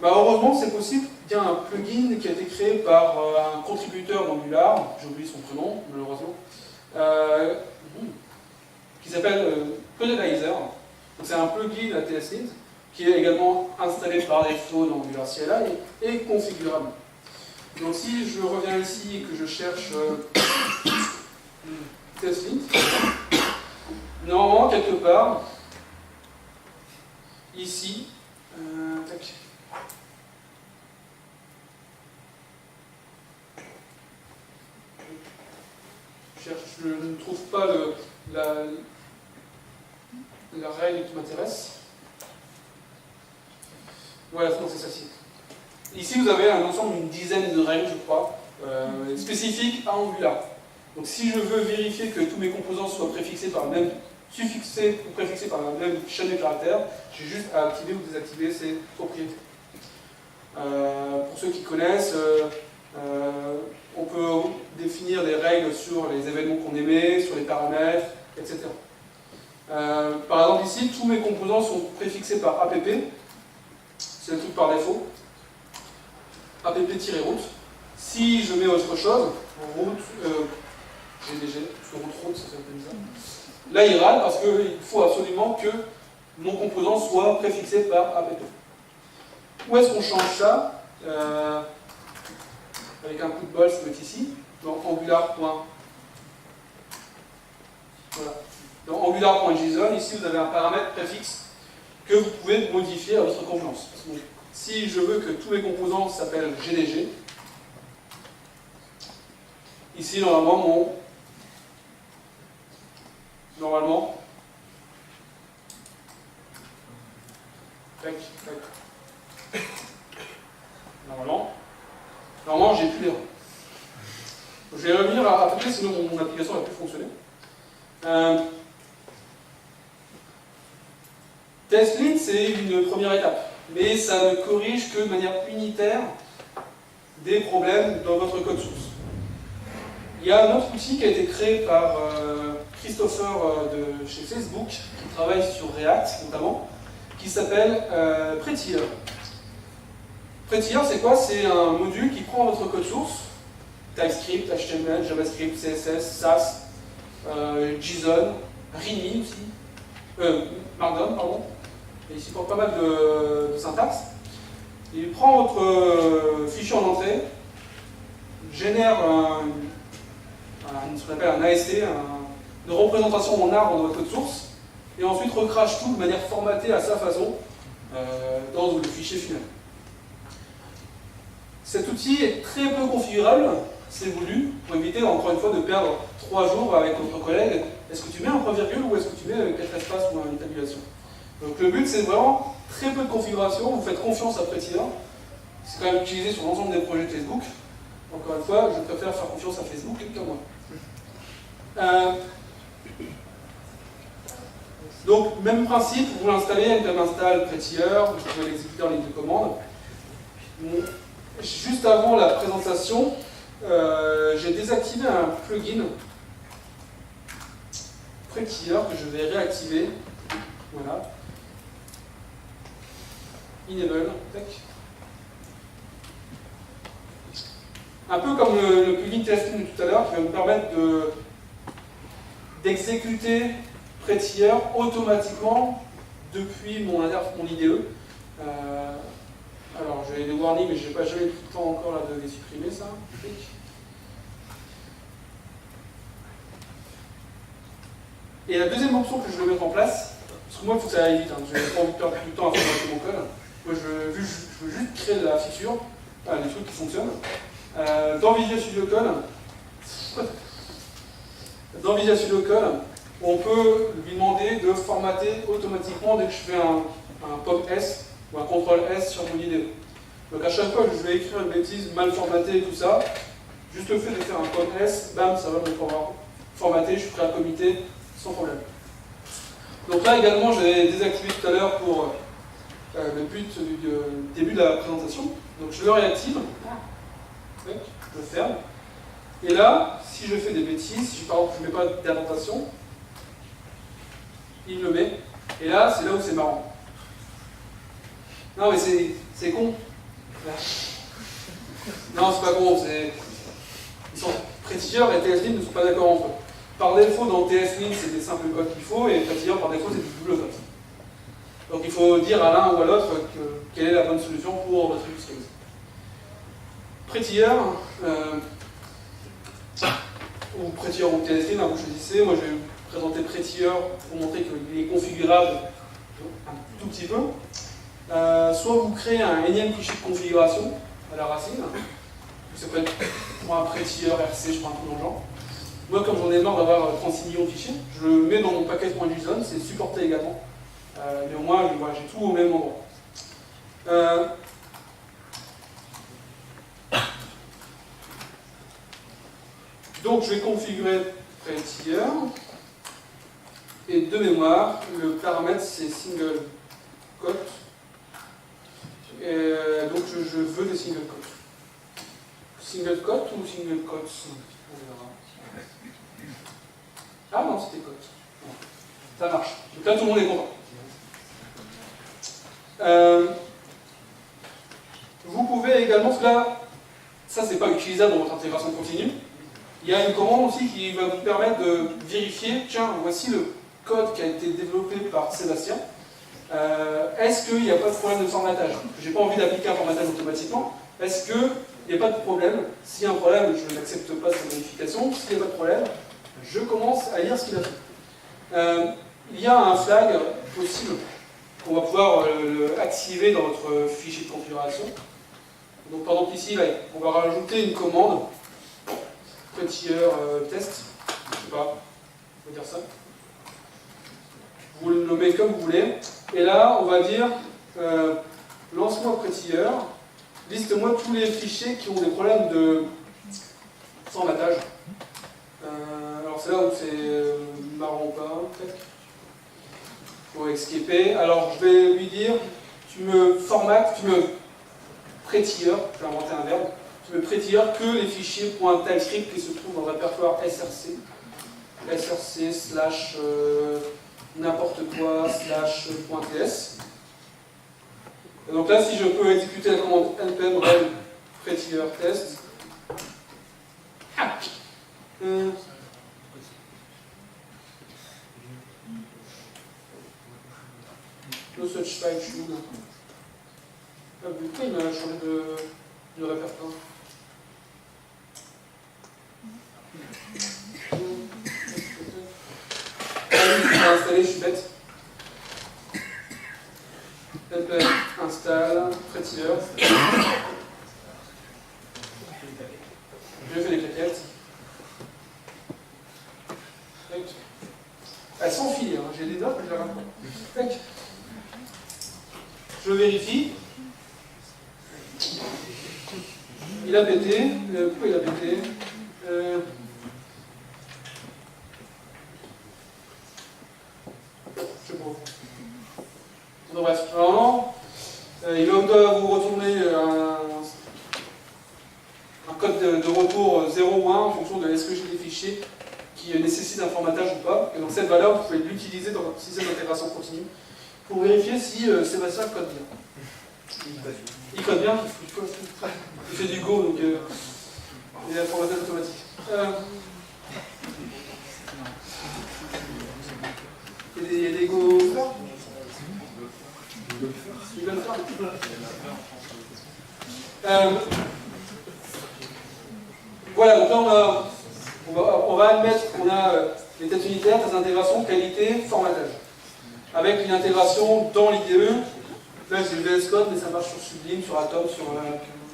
Bah, heureusement, c'est possible. Il y a un plugin qui a été créé par un contributeur d'Angular, j'ai oublié son prénom, malheureusement, qui s'appelle Codelizer. C'est un plugin à TSLint qui est également installé par défaut dans Angular CLI et configurable. Donc si je reviens ici et que je cherche TSLint, normalement, quelque part, ici, tac. Je ne trouve pas la règle qui m'intéresse. Voilà, non, c'est celle-ci. Ici, vous avez un ensemble d'une dizaine de règles, je crois, spécifiques à Angular. Donc, si je veux vérifier que tous mes composants soient préfixés par la même, suffixés ou préfixés par la même chaîne de caractères, j'ai juste à activer ou désactiver ces propriétés. Pour ceux qui connaissent, on peut définir des règles sur les événements qu'on émet, sur les paramètres, etc. Par exemple ici, tous mes composants sont préfixés par app, c'est le truc par défaut, app-route. Si je mets autre chose, route, GDG, parce que route, ça fait un peu bizarre. Là, il râle parce qu'il faut absolument que mon composant soit préfixé par APP. Où est-ce qu'on change ça avec un coup de bol, ça peut être ici, dans Angular. Voilà. Dans Angular.json, ici vous avez un paramètre préfixe que vous pouvez modifier à votre convenance. Donc, si je veux que tous mes composants s'appellent GDG, ici normalement normalement j'ai plus d'erreur. Je vais revenir à peu près, sinon mon application va plus fonctionner. TestLint, c'est une première étape, mais ça ne corrige que de manière unitaire des problèmes dans votre code source. Il y a un autre outil qui a été créé par Christopher de chez Facebook, qui travaille sur React notamment, qui s'appelle Prettier. Prettier, c'est quoi? C'est un module qui prend votre code source, TypeScript, HTML, JavaScript, CSS, Sass, JSON, README aussi, Markdown, pardon, et il supporte pas mal de syntaxe. Il prend votre fichier en entrée, génère ce qu'on appelle un AST, une représentation en arbre de votre code source, et ensuite recrache tout de manière formatée à sa façon dans le fichier final. Cet outil est très peu configurable, c'est voulu, pour éviter encore une fois de perdre 3 jours avec votre collègue. Est-ce que tu mets un point virgule ou est-ce que tu mets 4 espaces ou une tabulation? Donc le but c'est vraiment très peu de configuration, vous faites confiance à Prettier. C'est quand même utilisé sur l'ensemble des projets de Facebook. Encore une fois, je préfère faire confiance à Facebook qu'à moi. Donc, même principe, vous l'installez, npm install Prettier, vous pouvez l'exécuter en ligne de commande. Juste avant la présentation, j'ai désactivé un plugin Prettier que je vais réactiver. Voilà. Enable. Tac. Un peu comme le plugin TestLint de tout à l'heure qui va me permettre d'exécuter Prettier automatiquement depuis mon IDE. Alors j'ai des warnings, mais je n'ai pas jamais eu le temps encore là, de les supprimer ça. Et la deuxième option que je veux mettre en place, parce que moi il faut que ça aille vite, je n'ai pas envie de perdre plus de temps à formater mon code. Moi je veux juste créer de la feature, des trucs qui fonctionnent. Dans Visual Studio Code, on peut lui demander de formater automatiquement dès que je fais un pop S ou un CTRL S sur mon IDE. Donc à chaque fois que je vais écrire une bêtise mal formatée et tout ça, juste le fait de faire un pop S, bam, ça va me formater, je suis prêt à committer sans problème. Donc là également, j'ai désactivé tout à l'heure pour le but du début de la présentation. Donc je le réactive. Je le ferme. Et là, si je fais des bêtises, si par exemple je ne mets pas d'indentation, il le met. Et là, c'est là où c'est marrant. Non mais c'est con. Non, c'est pas con. Prettier et TSLint ne sont pas d'accord entre eux. Par défaut, dans TSLint, c'est des simples codes qu'il faut, et Prettier, par défaut, c'est du double code. Donc il faut dire à l'un ou à l'autre quelle est la bonne solution pour votre use case. Prettier, ou Prettier ou TSLint, vous choisissez. Moi je vais vous présenter Prettier pour montrer qu'il est configurable un tout petit peu. Soit vous créez un énième fichier de configuration à la racine. Ça peut être pour un Prettier RC, je prends un truc dans le genre. Moi, comme j'en ai marre d'avoir 36 millions de fichiers, je le mets dans mon package.json, c'est supporté également. Mais au moins, voilà, j'ai tout au même endroit. Donc, je vais configurer Prettier. Et de mémoire, le paramètre c'est single quote. Et donc, je veux des single quotes. Single quote ou single quotes? On verra. Ah non, c'était quote. Ça marche. Donc là, tout le monde est content. Vous pouvez également, parce que là, ça c'est pas utilisable dans votre intégration continue. il y a une commande aussi qui va vous permettre de vérifier, tiens, voici le code qui a été développé par Sébastien. Est-ce qu'il n'y a pas de problème de formatage? Je n'ai pas envie d'appliquer un formatage automatiquement. Est-ce qu'il n'y a pas de problème? S'il y a un problème, je n'accepte pas sa modification. S'il n'y a pas de problème, je commence à lire ce qu'il a fait. Il y a un flag possible qu'on va pouvoir activer dans votre fichier de configuration. Donc par exemple ici, là, on va rajouter une commande prettier test, je sais pas, on va dire ça. Vous le nommez comme vous voulez. Et là, on va dire lance-moi prettier, liste-moi tous les fichiers qui ont des problèmes de formatage. Alors c'est là où c'est marrant ou pas, peut-être. Pour escaper. Alors je vais lui dire, tu me formates, tu me prettier, je vais inventer un verbe, tu me prettier que les fichiers .TypeScript qui se trouvent dans le répertoire src slash n'importe quoi slash .ts. Et donc là, si je peux exécuter la commande npm run prettier test, no such file should. Ah, putain, il m'a changé de répertoire. Je vais installer, je suis bête. npm install prettier. Je fais les claquettes. Elles sont filées, hein. J'ai des notes, mais je les ramène pas. Je vérifie. Il a pété. Pourquoi il a pété? Je sais pas. Donc bref, alors, il doit vous retourner un code de retour 0 ou 1 en fonction de est-ce que j'ai des fichiers qui nécessitent un formatage ou pas. Et donc cette valeur, vous pouvez l'utiliser dans votre système d'intégration continue pour vérifier si Sébastien code bien. Il code bien, il fait du Go, donc il a un formatage automatique. Il y a des Go. Voilà, donc là on va admettre qu'on a les tests unitaires, tests d'intégration, qualité, formatage. Avec une intégration dans l'IDE. Là j'ai le VS Code, mais ça marche sur Sublime, sur Atom, sur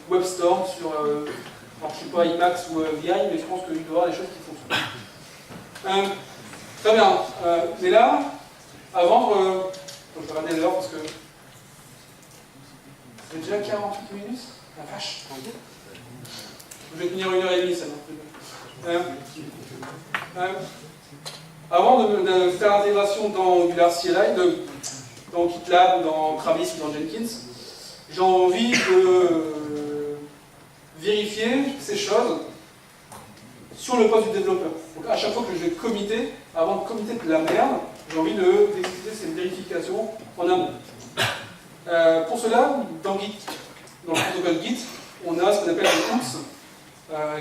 WebStorm, sur alors, je ne sais pas, Emacs ou VI, mais je pense qu'il doit y avoir des choses qui fonctionnent. Très bien. Mais là, avant, je vais regarder l'heure parce que c'est déjà 48 minutes. La vache. Je vais tenir 1h30, ça va. Avant de faire l'intégration dans Angular CLI, dans GitLab, dans Travis ou dans Jenkins, j'ai envie de vérifier ces choses sur le poste du développeur. Donc à chaque fois que je vais committer, avant de committer de la merde, j'ai envie d'exécuter cette vérification en amont. Pour cela, dans le protocole Git, on a ce qu'on appelle des hooks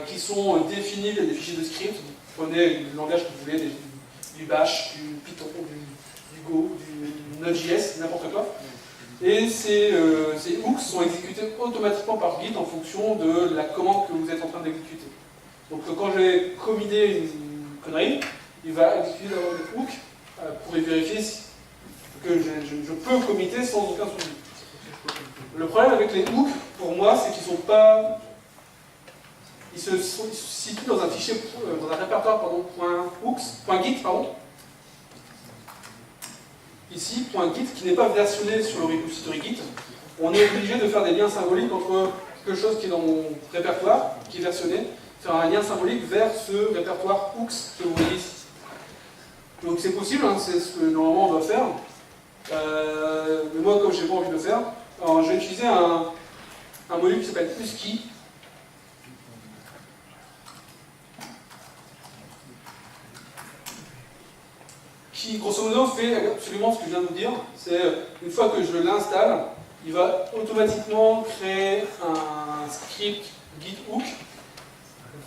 qui sont définis via des fichiers de script. Vous prenez le langage que vous voulez, du Bash, du Python, du Go, du Node.js, n'importe quoi. Et ces hooks sont exécutés automatiquement par Git en fonction de la commande que vous êtes en train d'exécuter. Donc quand je vais commiter une connerie, il va exécuter d'abord le hook pour vérifier que je peux commiter sans aucun souci. Le problème avec les hooks, pour moi, c'est qu'ils sont pas... Ils se situent dans un fichier, dans un répertoire, .git, pardon. Ici, .git, qui n'est pas versionné sur le repository Git. On est obligé de faire des liens symboliques entre quelque chose qui est dans mon répertoire, qui est versionné, faire un lien symbolique vers ce répertoire hooks que vous voyez ici. Donc c'est possible, hein, c'est ce que normalement on doit faire. Mais moi, comme je n'ai pas envie de le faire, alors, je vais utiliser un module qui s'appelle Husky. Qui, grosso modo, fait absolument ce que je viens de vous dire. C'est, une fois que je l'installe, il va automatiquement créer un script git hook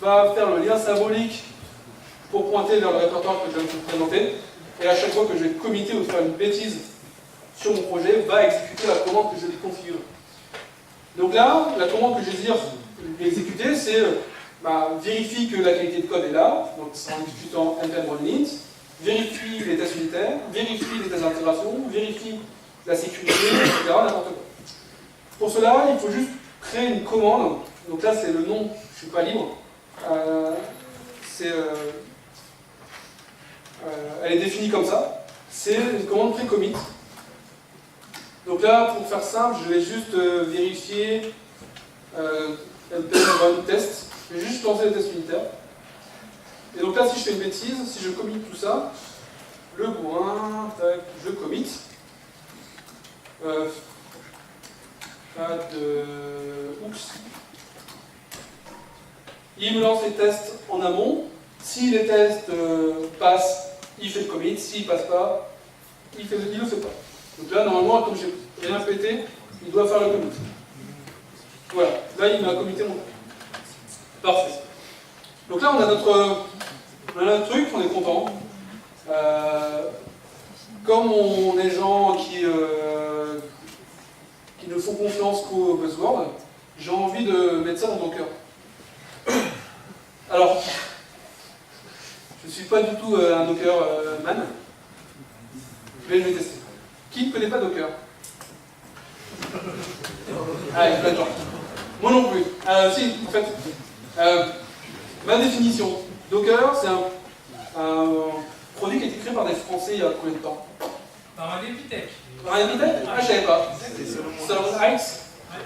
va faire le lien symbolique pour pointer vers le répertoire que je viens de vous présenter. Et à chaque fois que je vais committer ou faire une bêtise sur mon projet, va exécuter la commande que je vais configurer. Donc là, la commande que je vais dire exécuter, c'est vérifie que la qualité de code est là, donc c'est en exécutant npm run int, vérifie les tests unitaires, vérifie les tests d'intégration, vérifie la sécurité, etc. N'importe quoi. Pour cela, il faut juste créer une commande. Donc là, c'est le nom, je ne suis pas libre. Elle est définie comme ça. C'est une commande pré-commit. Donc là, pour faire simple, je vais juste vérifier npm run test. Je vais juste lancer le test unitaire. Et donc là, si je fais une bêtise, si je commit tout ça, le bourrin, tac, je commit. Oups. Il me lance les tests en amont. Si les tests passent, il fait le commit. S'il ne passe pas, il ne le fait pas. Donc là, normalement, comme j'ai rien pété, il doit faire le commit. Voilà. Là, il m'a commité mon code. Parfait. Donc là, on a notre truc, on est content. Comme on est gens qui ne font confiance qu'au buzzword, j'ai envie de mettre ça dans Docker. Alors, je ne suis pas du tout un Docker man, mais je vais tester. Qui ne connaît pas Docker? Ah, il y a plein de gens. Moi non plus. Si, en fait, ma définition. Docker, c'est un produit qui a été créé par des Français il y a combien de temps? Par un Epitech. Par un Epitech? Ah, je savais pas. Solomon Heights?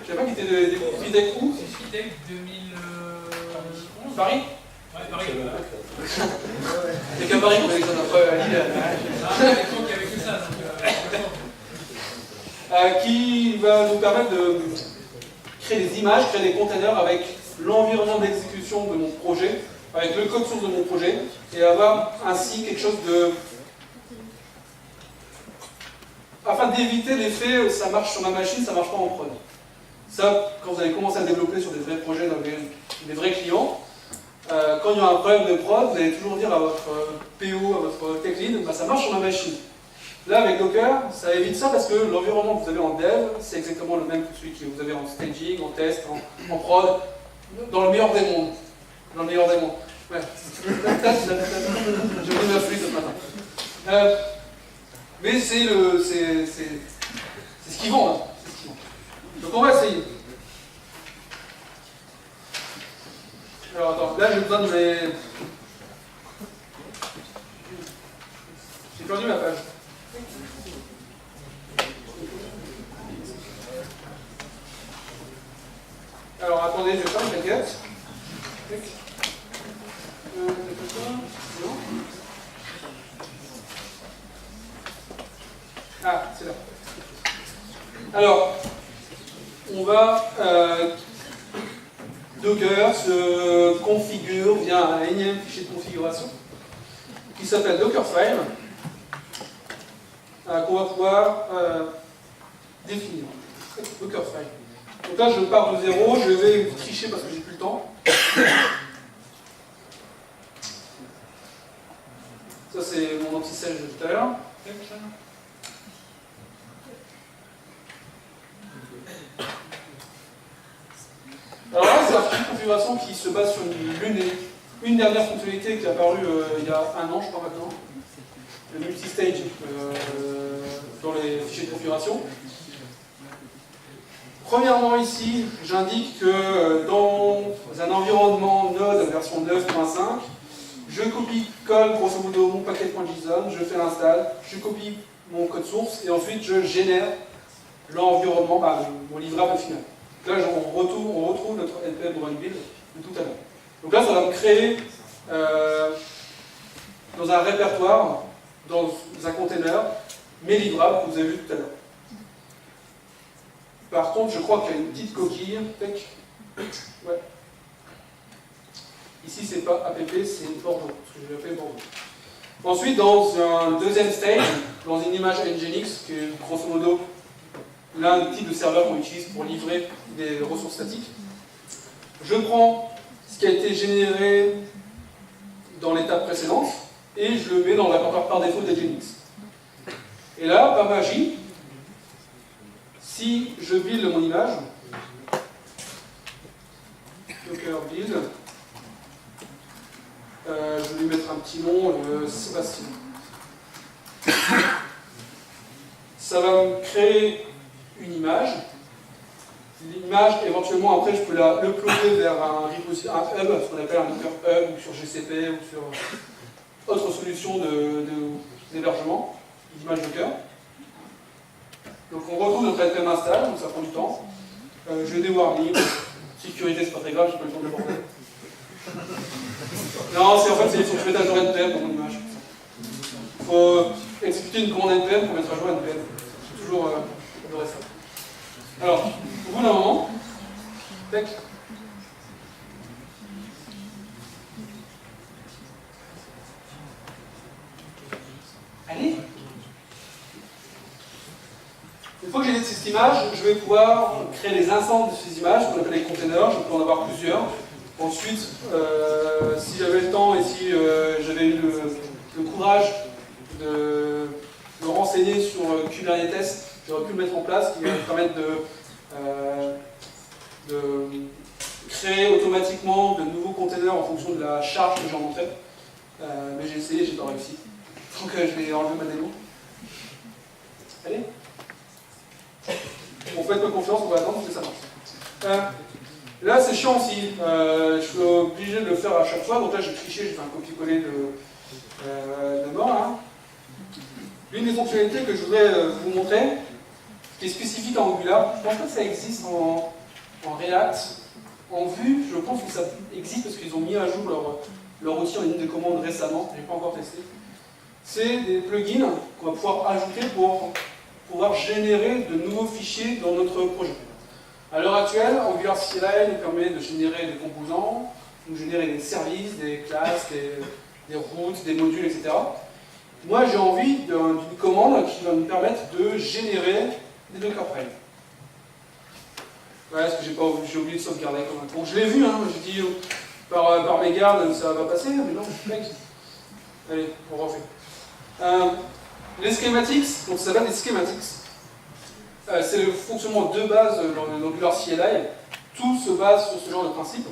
Je savais pas qu'il était de Epitech où? C'est Epitech 2011. Paris? Ouais, Paris. C'est qu'à Paris qu'on avait ça après à Lille. Ah, à l'époque, il n'y avait que ça. Qui va nous permettre de créer des images, créer des containers avec l'environnement d'exécution de mon projet, avec le code source de mon projet, et avoir ainsi quelque chose de... Afin d'éviter l'effet ça marche sur ma machine, ça marche pas en prod. Ça, quand vous allez commencer à développer sur des vrais projets, dans des vrais clients, quand il y a un problème de prod, vous allez toujours dire à votre PO, à votre tech lead, ça marche sur ma machine. Là, avec Docker, ça évite ça parce que l'environnement que vous avez en dev, c'est exactement le même que celui que vous avez en staging, en test, en prod, dans le meilleur des mondes. Dans le meilleur des mondes. Ouais. J'ai pris ma fluide ce matin. Mais c'est ce qu'ils vont, hein. Donc on va essayer. Alors attends, là j'ai besoin de mes... J'ai perdu ma page. Alors attendez, je vais faire une plaquette. Non. Ah, c'est là. Alors, on va... Docker se configure via un énième fichier de configuration qui s'appelle Dockerfile, qu'on va pouvoir définir. Dockerfile. Donc là, je pars de zéro, je vais tricher parce que j'ai plus le temps. Ça, c'est mon anti-sèche de tout à l'heure. Alors là, c'est un fichier de configuration qui se base sur une dernière fonctionnalité qui est apparue il y a un an, je crois maintenant, le multistage dans les fichiers de configuration. Premièrement, ici, j'indique que dans un environnement Node version 9.5, je copie-colle grosso modo mon paquet.json, je fais l'install, je copie mon code source et ensuite je génère l'environnement, mon livrable final. Là, on retrouve notre npm run build de tout à l'heure. Donc là, ça va me créer dans un répertoire, dans un container, mes livrables que vous avez vu tout à l'heure. Par contre, je crois qu'il y a une petite coquille. Ouais. Ici, c'est pas app, c'est Bordeaux, parce que je l'ai appelé Bordeaux. Ensuite, dans un deuxième stage, dans une image Nginx, qui est grosso modo l'un des types de serveurs qu'on utilise pour livrer des ressources statiques, je prends ce qui a été généré dans l'étape précédente et je le mets dans le répertoire par défaut d'Nginx. Et là, par magie, si je build mon image, Docker build, je vais lui mettre un petit nom, Sébastien. Ça va me créer une image. L'image, éventuellement, après, je peux la uploader vers un hub, ce qu'on appelle un Docker Hub, ou sur GCP, ou sur autre solution d'hébergement, d'image Docker. Donc on retrouve notre npm install, donc ça prend du temps. J'ai des warnings, sécurité c'est pas très grave, j'ai pas le temps de le border. Non, c'est en fait, il faut que je mette à jour npm dans mon image. Il faut exécuter une commande npm pour mettre à jour npm. J'ai toujours adoré ça. Alors, au bout d'un moment, tac. Allez. Une fois que j'ai cette image, je vais pouvoir créer les instances de ces images, qu'on appelle les containers, je peux en avoir plusieurs. Ensuite, si j'avais le temps et si j'avais eu le courage de me renseigner sur Kubernetes, j'aurais pu le mettre en place, qui va me permettre de créer automatiquement de nouveaux containers en fonction de la charge que j'en montrais. Mais j'ai essayé, j'ai pas réussi. Donc je vais enlever ma démo. Allez. Bon, faites-moi confiance, on va attendre que ça marche. Là, c'est chiant aussi. Je suis obligé de le faire à chaque fois. Donc là, j'ai triché, j'ai fait un copier-coller de mort. Hein. L'une des fonctionnalités que je voudrais vous montrer, qui est spécifique en Angular, je pense pas que ça existe en React. En Vue, je pense que ça existe parce qu'ils ont mis à jour leur outil en ligne de commande récemment. Je n'ai pas encore testé. C'est des plugins qu'on va pouvoir ajouter pour pouvoir générer de nouveaux fichiers dans notre projet. À l'heure actuelle, Angular CLI nous permet de générer des composants, de générer des services, des classes, des routes, des modules, etc. Moi, j'ai envie d'une commande qui va me permettre de générer des Docker frames. Ouais, parce que j'ai oublié de sauvegarder comme un con. Je l'ai vu, hein, j'ai dit par mégarde ça va passer, mais non, mec. Allez, on refait. Les schematics, donc ça s'appelle des schematics. C'est le fonctionnement de base dans l'Angular CLI. Tout se base sur ce genre de principe.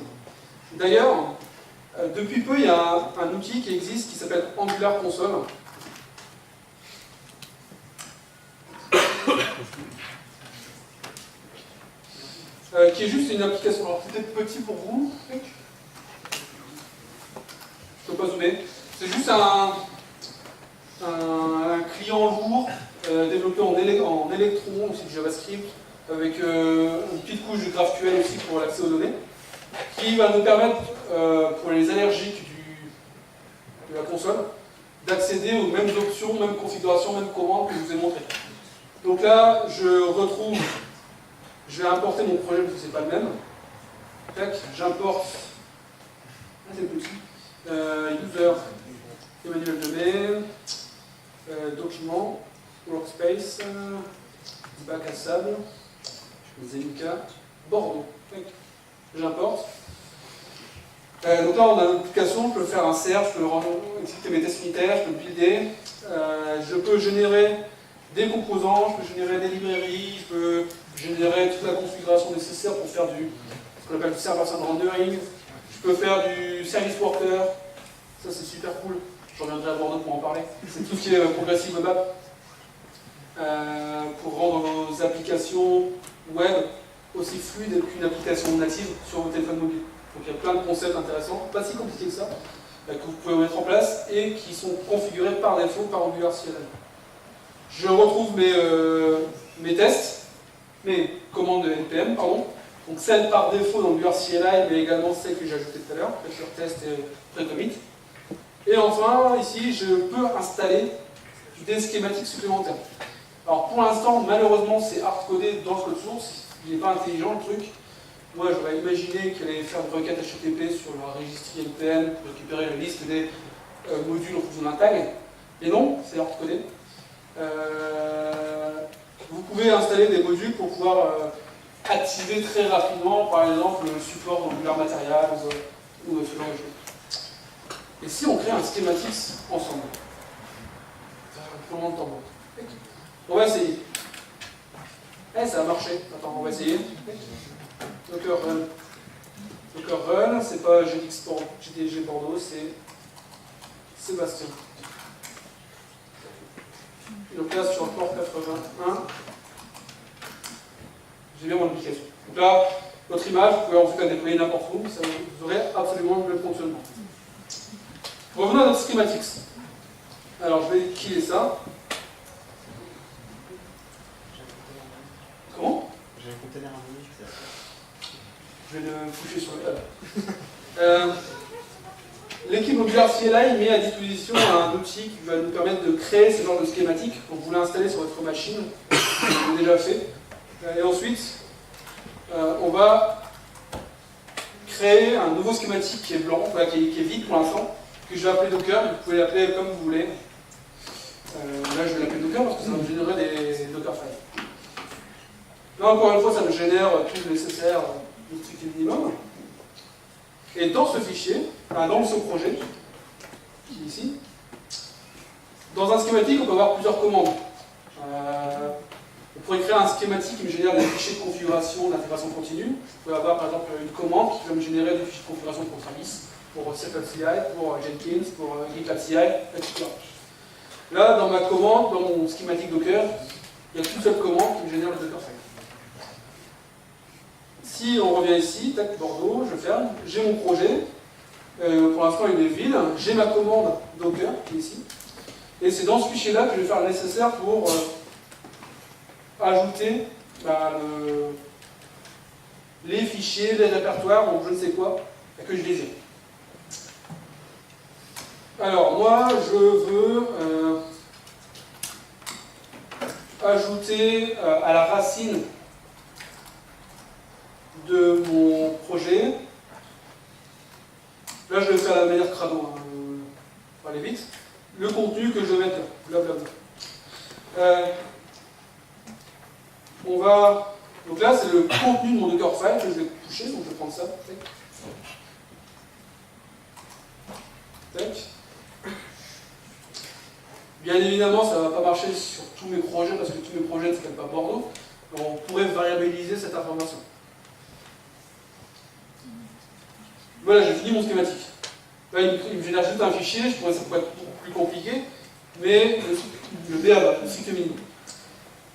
D'ailleurs, depuis peu, il y a un outil qui existe qui s'appelle Angular Console. Qui est juste une application. Alors, peut-être petit pour vous. Je ne peux pas zoomer. C'est juste un client lourd développé en Electron, aussi du JavaScript, avec une petite couche de GraphQL aussi pour l'accès aux données, qui va nous permettre, pour les allergiques de la console, d'accéder aux mêmes options, mêmes configurations, mêmes commandes que je vous ai montrées. Donc là, je vais importer mon projet parce que c'est pas le même. Tac, j'importe. Ah, c'est petit. User, Emmanuel Demey, document, workspace, bac à sable, Zenica, Bordeaux. J'importe. Donc là, on a une application, je peux faire un serve, je peux exécuter mes tests unitaires, je peux builder, je peux générer des composants, je peux générer des librairies, je peux générer toute la configuration nécessaire pour faire ce qu'on appelle du server-side rendering, je peux faire du service worker, ça c'est super cool, je reviendrai à Bordeaux pour en parler, c'est tout ce qui est progressive web app, pour rendre vos applications web aussi fluides qu'une application native sur vos téléphones mobiles. Donc il y a plein de concepts intéressants, pas si compliqués que ça, que vous pouvez mettre en place et qui sont configurés par défaut par Angular CLI. Je retrouve mes tests, mes commandes de NPM, pardon. Donc celles par défaut d'Angular CLI, mais également celles que j'ai ajoutées tout à l'heure, sur test et pré-commit. Et enfin, ici, je peux installer des schématiques supplémentaires. Alors pour l'instant, malheureusement, c'est hard-codé dans le code source, il n'est pas intelligent le truc. Moi, j'aurais imaginé qu'elle allait faire une requête HTTP sur la registry NPM pour récupérer la liste des modules en fonction d'un tag. Et non, c'est hard-codé. Vous pouvez installer des modules pour pouvoir activer très rapidement, par exemple, le support d'Angular Materials ou ce genre de choses. Et si on crée un schématique ensemble? Pour le temps. On va essayer. Eh, ça a marché. Attends, on va essayer. Docker run. Docker run, c'est pas GDG Bordeaux, c'est Sébastien. Donc là, sur le port 81, j'ai bien mon application. Donc là, votre image, vous pouvez en tout cas déployer n'importe où, ça vous aurez absolument le même fonctionnement. Revenons à notre schematics. Alors, je vais killer ça. Comment? J'ai un container à menu, je vais le coucher sur le web. L'équipe Modular CLI met à disposition un outil qui va nous permettre de créer ce genre de schématique. Donc vous l'installez sur votre machine, on l'a déjà fait. Et ensuite, on va créer un nouveau schématique qui est blanc, enfin, qui est vide pour l'instant, que je vais appeler Docker. Vous pouvez l'appeler comme vous voulez. Là, je vais l'appeler Docker parce que ça va me générer des Dockerfiles. Là, encore une fois, ça me génère tout le nécessaire, le strict minimum. Et dans ce fichier, dans ce projet, qui est ici, dans un schématique, on peut avoir plusieurs commandes. On pourrait créer un schématique qui me génère des fichiers de configuration d'intégration continue. Je pourrais avoir par exemple une commande qui va me générer des fichiers de configuration pour service, pour CFLCI, pour Jenkins, pour GitLab CI, etc. Là, dans ma commande, dans mon schématique Docker, il y a qu'une seule commande qui me génère le Dockerfile. Si on revient ici, tac, Bordeaux, je ferme, j'ai mon projet, pour l'instant il est vide, j'ai ma commande Docker qui est ici, et c'est dans ce fichier-là que je vais faire le nécessaire pour ajouter les fichiers, les répertoires, donc je ne sais quoi, que je désire. Alors moi je veux ajouter à la racine de mon projet. Là, je vais le faire de la manière crado, hein, pour aller vite. Le contenu que je vais mettre là, blablabla. On va. Donc là, c'est le contenu de mon Dockerfile que je vais toucher, donc je vais prendre ça. Tac. Bien évidemment, ça ne va pas marcher sur tous mes projets parce que tous mes projets ne s'appellent pas Bordeaux. Donc on pourrait variabiliser cette information. Voilà, j'ai fini mon schématique. Là, il me génère juste un fichier, ça pourrait être beaucoup plus compliqué, mais le BABA, le strict minimum.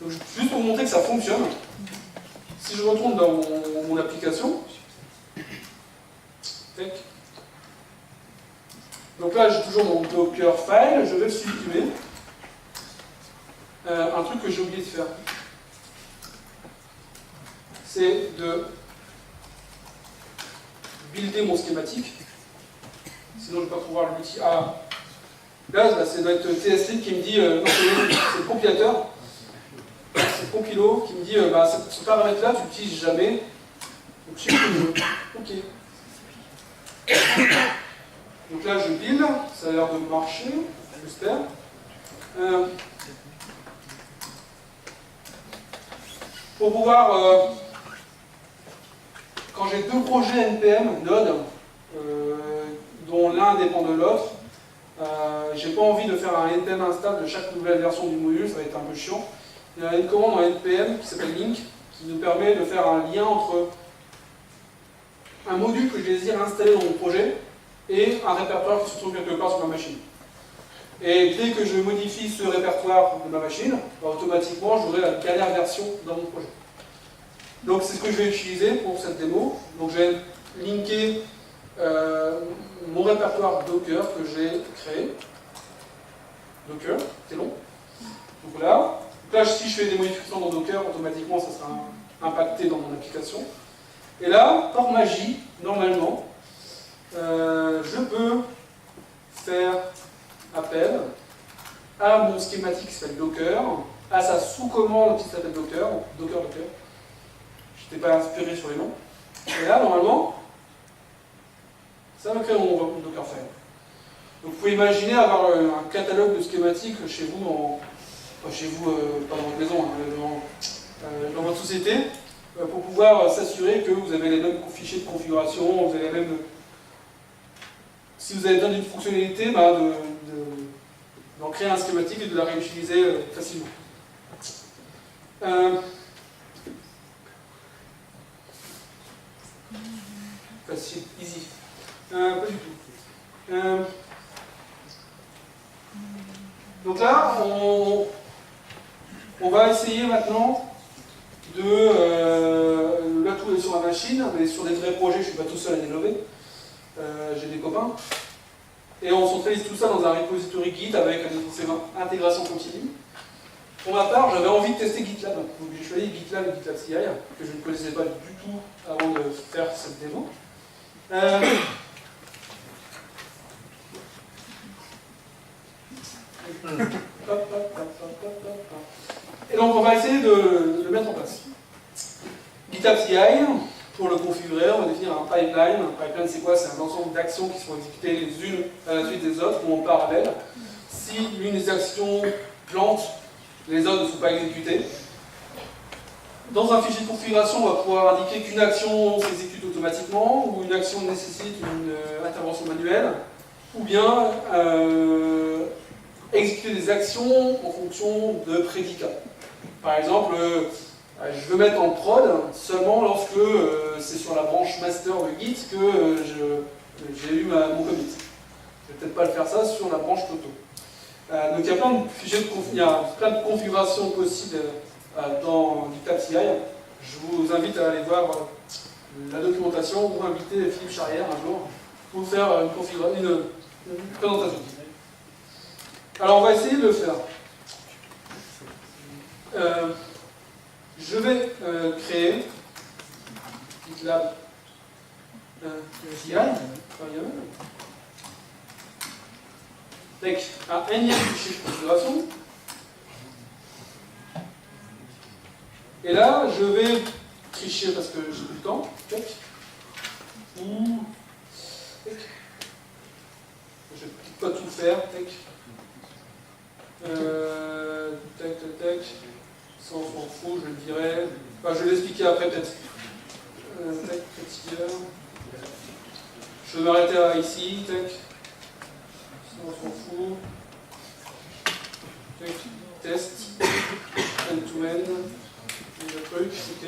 Donc, juste pour vous montrer que ça fonctionne, si je retourne dans mon application, tac. Donc là, j'ai toujours mon Dockerfile, je vais le supprimer. Un truc que j'ai oublié de faire, c'est de builder mon schématique. Sinon, je ne vais pas pouvoir l'outil. Ah, là, ça doit être TSLib qui me dit, non, c'est le compilateur, c'est le compilo qui me dit, ce paramètre-là, tu l'utilises jamais. Donc, je suis OK. Donc là, je build, ça a l'air de marcher, j'espère. Pour pouvoir, quand j'ai deux projets NPM, Node, dont l'un dépend de l'autre, j'ai pas envie de faire un NPM install de chaque nouvelle version du module, ça va être un peu chiant. Il y a une commande en NPM qui s'appelle link, qui nous permet de faire un lien entre un module que je désire installer dans mon projet et un répertoire qui se trouve quelque part sur ma machine. Et dès que je modifie ce répertoire de ma machine, automatiquement j'aurai la dernière version dans mon projet. Donc c'est ce que je vais utiliser pour cette démo. Donc je vais linker mon répertoire Docker que j'ai créé. Docker, c'est long. Donc voilà. Donc là, si je fais des modifications dans Docker, automatiquement ça sera impacté dans mon application. Et là, par magie, normalement, je peux faire appel à mon schématique qui s'appelle Docker, à sa sous-commande qui s'appelle Docker. Docker. Je n'étais pas inspiré sur les noms. Et là, normalement, ça va créer mon Dockerfile. Donc vous pouvez imaginer avoir un catalogue de schématiques chez vous, pas dans votre maison, dans votre société, pour pouvoir s'assurer que vous avez les mêmes fichiers de configuration, vous avez les mêmes si vous avez besoin d'une fonctionnalité, d'en créer un schématique et de la réutiliser facilement. Facile, easy. Pas du tout. Donc là, on va essayer maintenant là tout est sur ma machine, mais sur des vrais projets, je ne suis pas tout seul à développer. J'ai des copains. Et on centralise tout ça dans un repository Git avec une intégration continue. Pour ma part, j'avais envie de tester GitLab. Donc j'ai choisi GitLab et GitLab CI, que je ne connaissais pas du tout avant de faire cette démo. Et donc on va essayer de le mettre en place. GitLab CI, pour le configurer, on va définir un pipeline. Un pipeline, c'est quoi? C'est un ensemble d'actions qui sont exécutées les unes à la suite des autres, ou en parallèle. Si l'une des actions plante, les autres ne sont pas exécutées. Dans un fichier de configuration, on va pouvoir indiquer qu'une action s'exécute automatiquement, ou une action nécessite une intervention manuelle, ou bien exécuter des actions en fonction de prédicats. Par exemple, je veux mettre en prod seulement lorsque c'est sur la branche master de Git que j'ai eu mon commit. Je ne vais peut-être pas le faire ça sur la branche Toto. Donc il y a plein de configurations possibles dans GitLab CI. Je vous invite à aller voir la documentation ou inviter Philippe Charrière un jour pour faire une présentation. Alors on va essayer de le faire. Je vais créer GitLab CI avec un énième fichier de configuration. Et là, je vais tricher parce que j'ai plus le temps. Tac. Je ne peux pas tout faire. Tac. Tac. Ça, on s'en fout, je le dirai. Enfin, je vais l'expliquer après peut-être. Tac, je vais m'arrêter ici. Tac. Ça, on s'en fout. Tac. Test. End-to-end. Le truc, ok.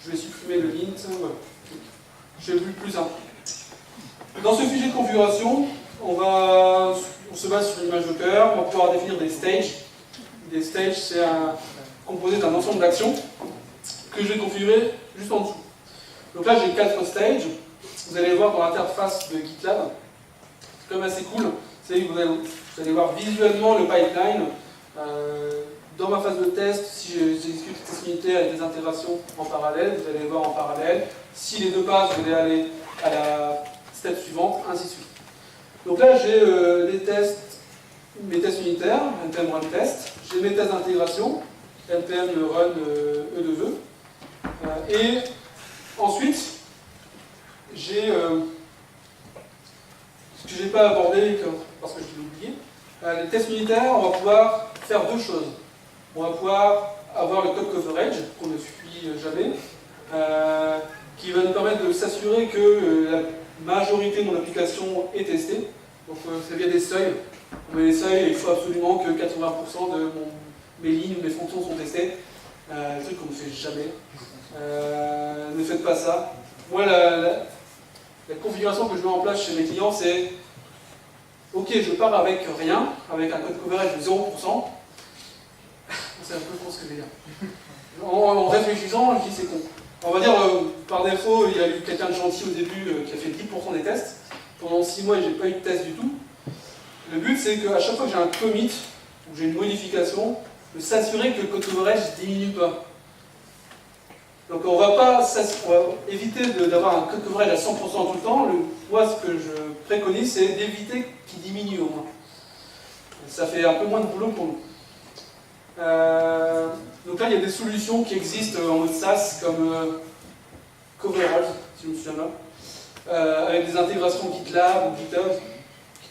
Je vais supprimer le lint. Voilà. Je vais plus simple. Dans ce fichier de configuration, on se base sur l'image Docker, on va pouvoir définir des stages. Des stages, c'est composé d'un ensemble d'actions que je vais configurer juste en dessous. Donc là, j'ai 4 stages. Vous allez voir dans l'interface de GitLab. C'est quand même assez cool. Vous allez voir visuellement le pipeline. Dans ma phase de test, si j'exécute des tests unitaires et des intégrations en parallèle, vous allez voir en parallèle. Si les deux passent, vous allez aller à la step suivante, ainsi de suite. Donc là, j'ai mes tests unitaires, npm run test. J'ai mes tests d'intégration, npm run e2e. Et ensuite, j'ai ce que je n'ai pas abordé parce que je l'ai oublié. Les tests unitaires, on va pouvoir faire deux choses. On va pouvoir avoir le code coverage, qu'on ne suit jamais, qui va nous permettre de s'assurer que la majorité de mon application est testée. Donc c'est via des seuils. On met les seuils et il faut absolument que 80% de mes lignes, mes fonctions sont testées. Un truc qu'on ne fait jamais. Ne faites pas ça. Moi, la configuration que je mets en place chez mes clients, c'est ok, je pars avec rien, avec un code coverage de 0%. C'est un peu con ce que je vais dire. En réfléchissant, je dis c'est con. On va dire, par défaut, il y a eu quelqu'un de gentil au début qui a fait 10% des tests. Pendant 6 mois, j'ai pas eu de test du tout. Le but, c'est qu'à chaque fois que j'ai un commit, ou j'ai une modification, de s'assurer que le code coverage ne diminue pas. Donc on va éviter d'avoir un code coverage à 100% tout le temps. Moi, ce que je préconise, c'est d'éviter qu'il diminue au moins. Ça fait un peu moins de boulot pour nous. Donc là, il y a des solutions qui existent en mode SaaS, comme Coverage, si je me souviens bien, avec des intégrations GitLab ou GitHub.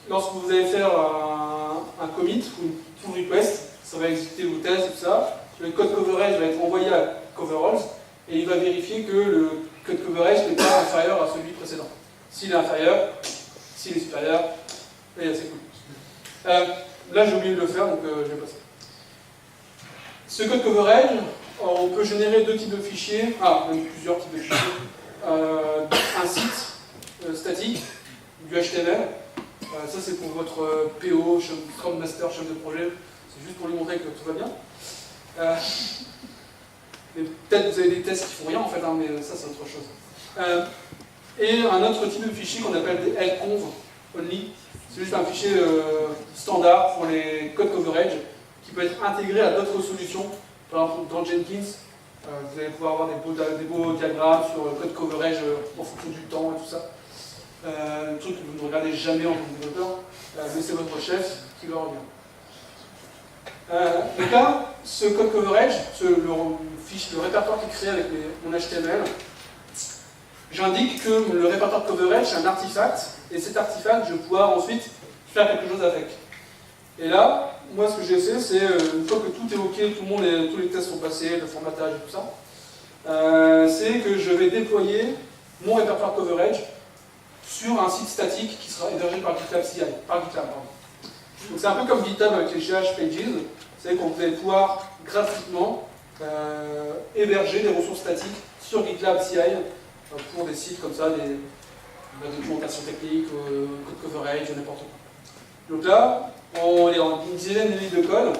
Lorsque vous allez faire un commit ou une pull request, ça va exécuter vos tests et tout ça. Le code coverage va être envoyé à Coveralls et il va vérifier que le code coverage n'est pas inférieur à celui précédent. S'il est inférieur, s'il est supérieur, et c'est cool. Là, j'ai oublié de le faire, donc je vais passer. Ce code coverage, on peut générer deux types de fichiers, même plusieurs types de fichiers. Un site statique, du HTML. Ça, c'est pour votre PO, Scrum Master, chef de projet. C'est juste pour lui montrer que tout va bien. Mais peut-être vous avez des tests qui font rien en fait, mais ça, c'est autre chose. Et un autre type de fichier qu'on appelle des lconv only. C'est juste un fichier standard pour les code coverage qui peut être intégré à d'autres solutions. Par exemple, dans Jenkins, vous allez pouvoir avoir des beaux diagrammes sur le code coverage en fonction du temps et tout ça. Un truc que vous ne regardez jamais en tant que développeur, mais c'est votre chef qui le revient. Donc là, ce code coverage, le répertoire qui est créé avec mon HTML, j'indique que le répertoire coverage c'est un artefact, et cet artefact, je vais pouvoir ensuite faire quelque chose avec. Et là, moi ce que j'ai fait, c'est une fois que tout est ok, tous les tests sont passés, le formatage et tout ça, c'est que je vais déployer mon répertoire coverage sur un site statique qui sera hébergé par GitLab CI, par GitLab. Donc c'est un peu comme GitLab avec les GH Pages, c'est qu'on va pouvoir gratuitement héberger des ressources statiques sur GitLab CI pour des sites comme ça, la documentation technique, code coverage, n'importe quoi. Donc là, on est en une dizaine de lignes de code.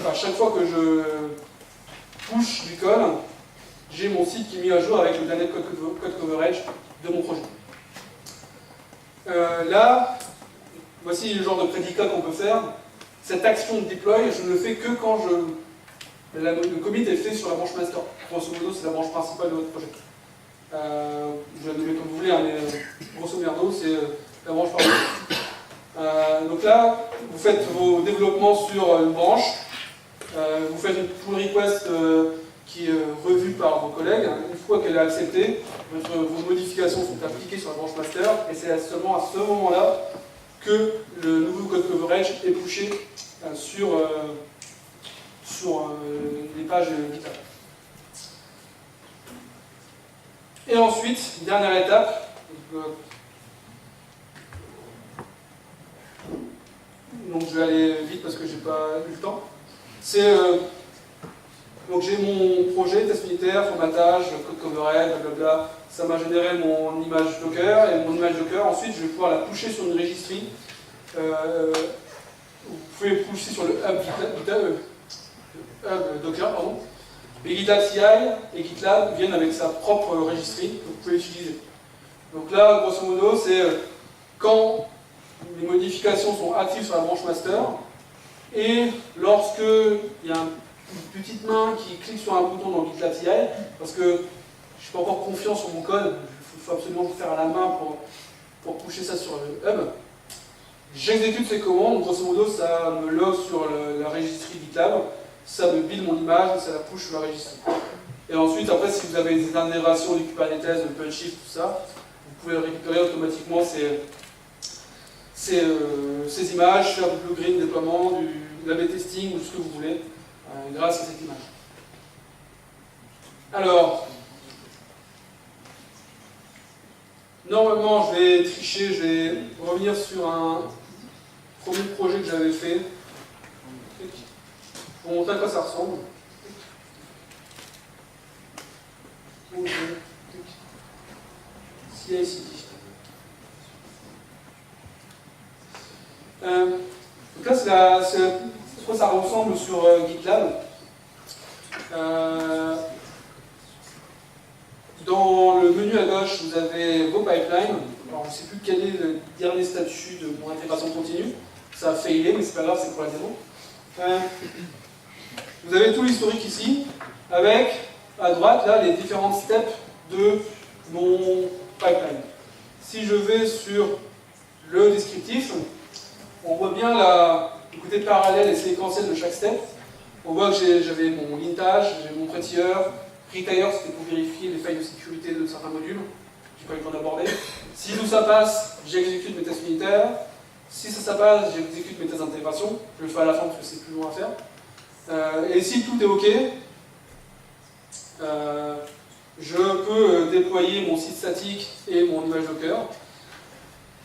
À chaque fois que je push du code, j'ai mon site qui est mis à jour avec le dernier code coverage de mon projet. Là, voici le genre de prédicat qu'on peut faire. Cette action de deploy, je ne le fais que quand le commit est fait sur la branche master. Grosso modo, c'est la branche principale de votre projet. Je vais la nommer comme vous voulez, mais grosso merdo, c'est la branche principale. Donc là, vous faites vos développements sur une branche, vous faites une pull request qui est revue par vos collègues. Une fois qu'elle est acceptée, vos modifications sont appliquées sur la branche master, et c'est seulement à ce moment-là que le nouveau code coverage est pushé sur les pages GitHub. Et ensuite, dernière étape, donc je vais aller vite parce que j'ai pas eu le temps. C'est donc j'ai mon projet, test unitaire, formatage, code coverage, blablabla. Ça m'a généré mon image Docker, et mon image Docker, ensuite je vais pouvoir la pusher sur une registry. Vous pouvez pusher sur le hub Docker, pardon. Et GitLab CI et GitLab viennent avec sa propre registry que vous pouvez utiliser. Donc là, grosso modo, c'est quand les modifications sont actives sur la branche master, et lorsque il y a une petite main qui clique sur un bouton dans GitLab CI, parce que je ne suis pas encore confiant sur mon code, il faut absolument le faire à la main pour pusher ça sur le hub. J'exécute ces commandes, grosso modo ça me log sur la registry GitLab, ça me build mon image et ça la push sur la registry. Et ensuite, après, si vous avez des intégrations du Kubernetes, de OpenShift, tout ça, vous pouvez récupérer automatiquement ces images, faire du blue green déploiement, de l'A/B testing ou ce que vous voulez, grâce à cette image. Alors, normalement, je vais tricher, je vais revenir sur un premier projet que j'avais fait, pour montrer à quoi ça ressemble. CI/CD. Donc là, ça ressemble sur GitLab. Dans le menu à gauche, vous avez vos pipelines. Alors, je ne sais plus quel est le dernier statut de mon intégration continue. Ça a failé, mais c'est pas grave, c'est pour la démo. Vous avez tout l'historique ici, avec à droite là les différentes steps de mon pipeline. Si je vais sur le descriptif, on voit bien le côté parallèle et séquentiel de chaque step. On voit que j'avais mon lintage, j'ai mon prettier, retire, c'était pour vérifier les failles de sécurité de certains modules. J'ai pas eu le temps d'aborder. Si tout ça passe, j'exécute mes tests unitaires. Si ça passe, j'exécute mes tests d'intégration. Je le fais à la fin parce que c'est plus long à faire. Et si tout est OK, je peux déployer mon site statique et mon image Docker.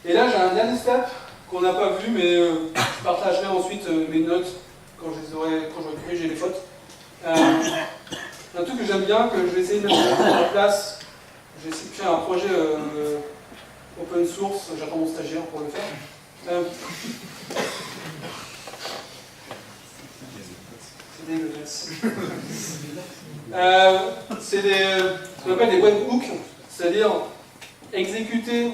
Et là, j'ai un dernier step qu'on n'a pas vu, mais je partagerai ensuite mes notes quand j'aurai corrigé les fautes. Un truc que j'aime bien, que je vais essayer de mettre en place, j'ai essayé de créer un projet open source, j'attends mon stagiaire pour le faire. C'est dégueulasse. C'est ce qu'on appelle des webhooks, c'est-à-dire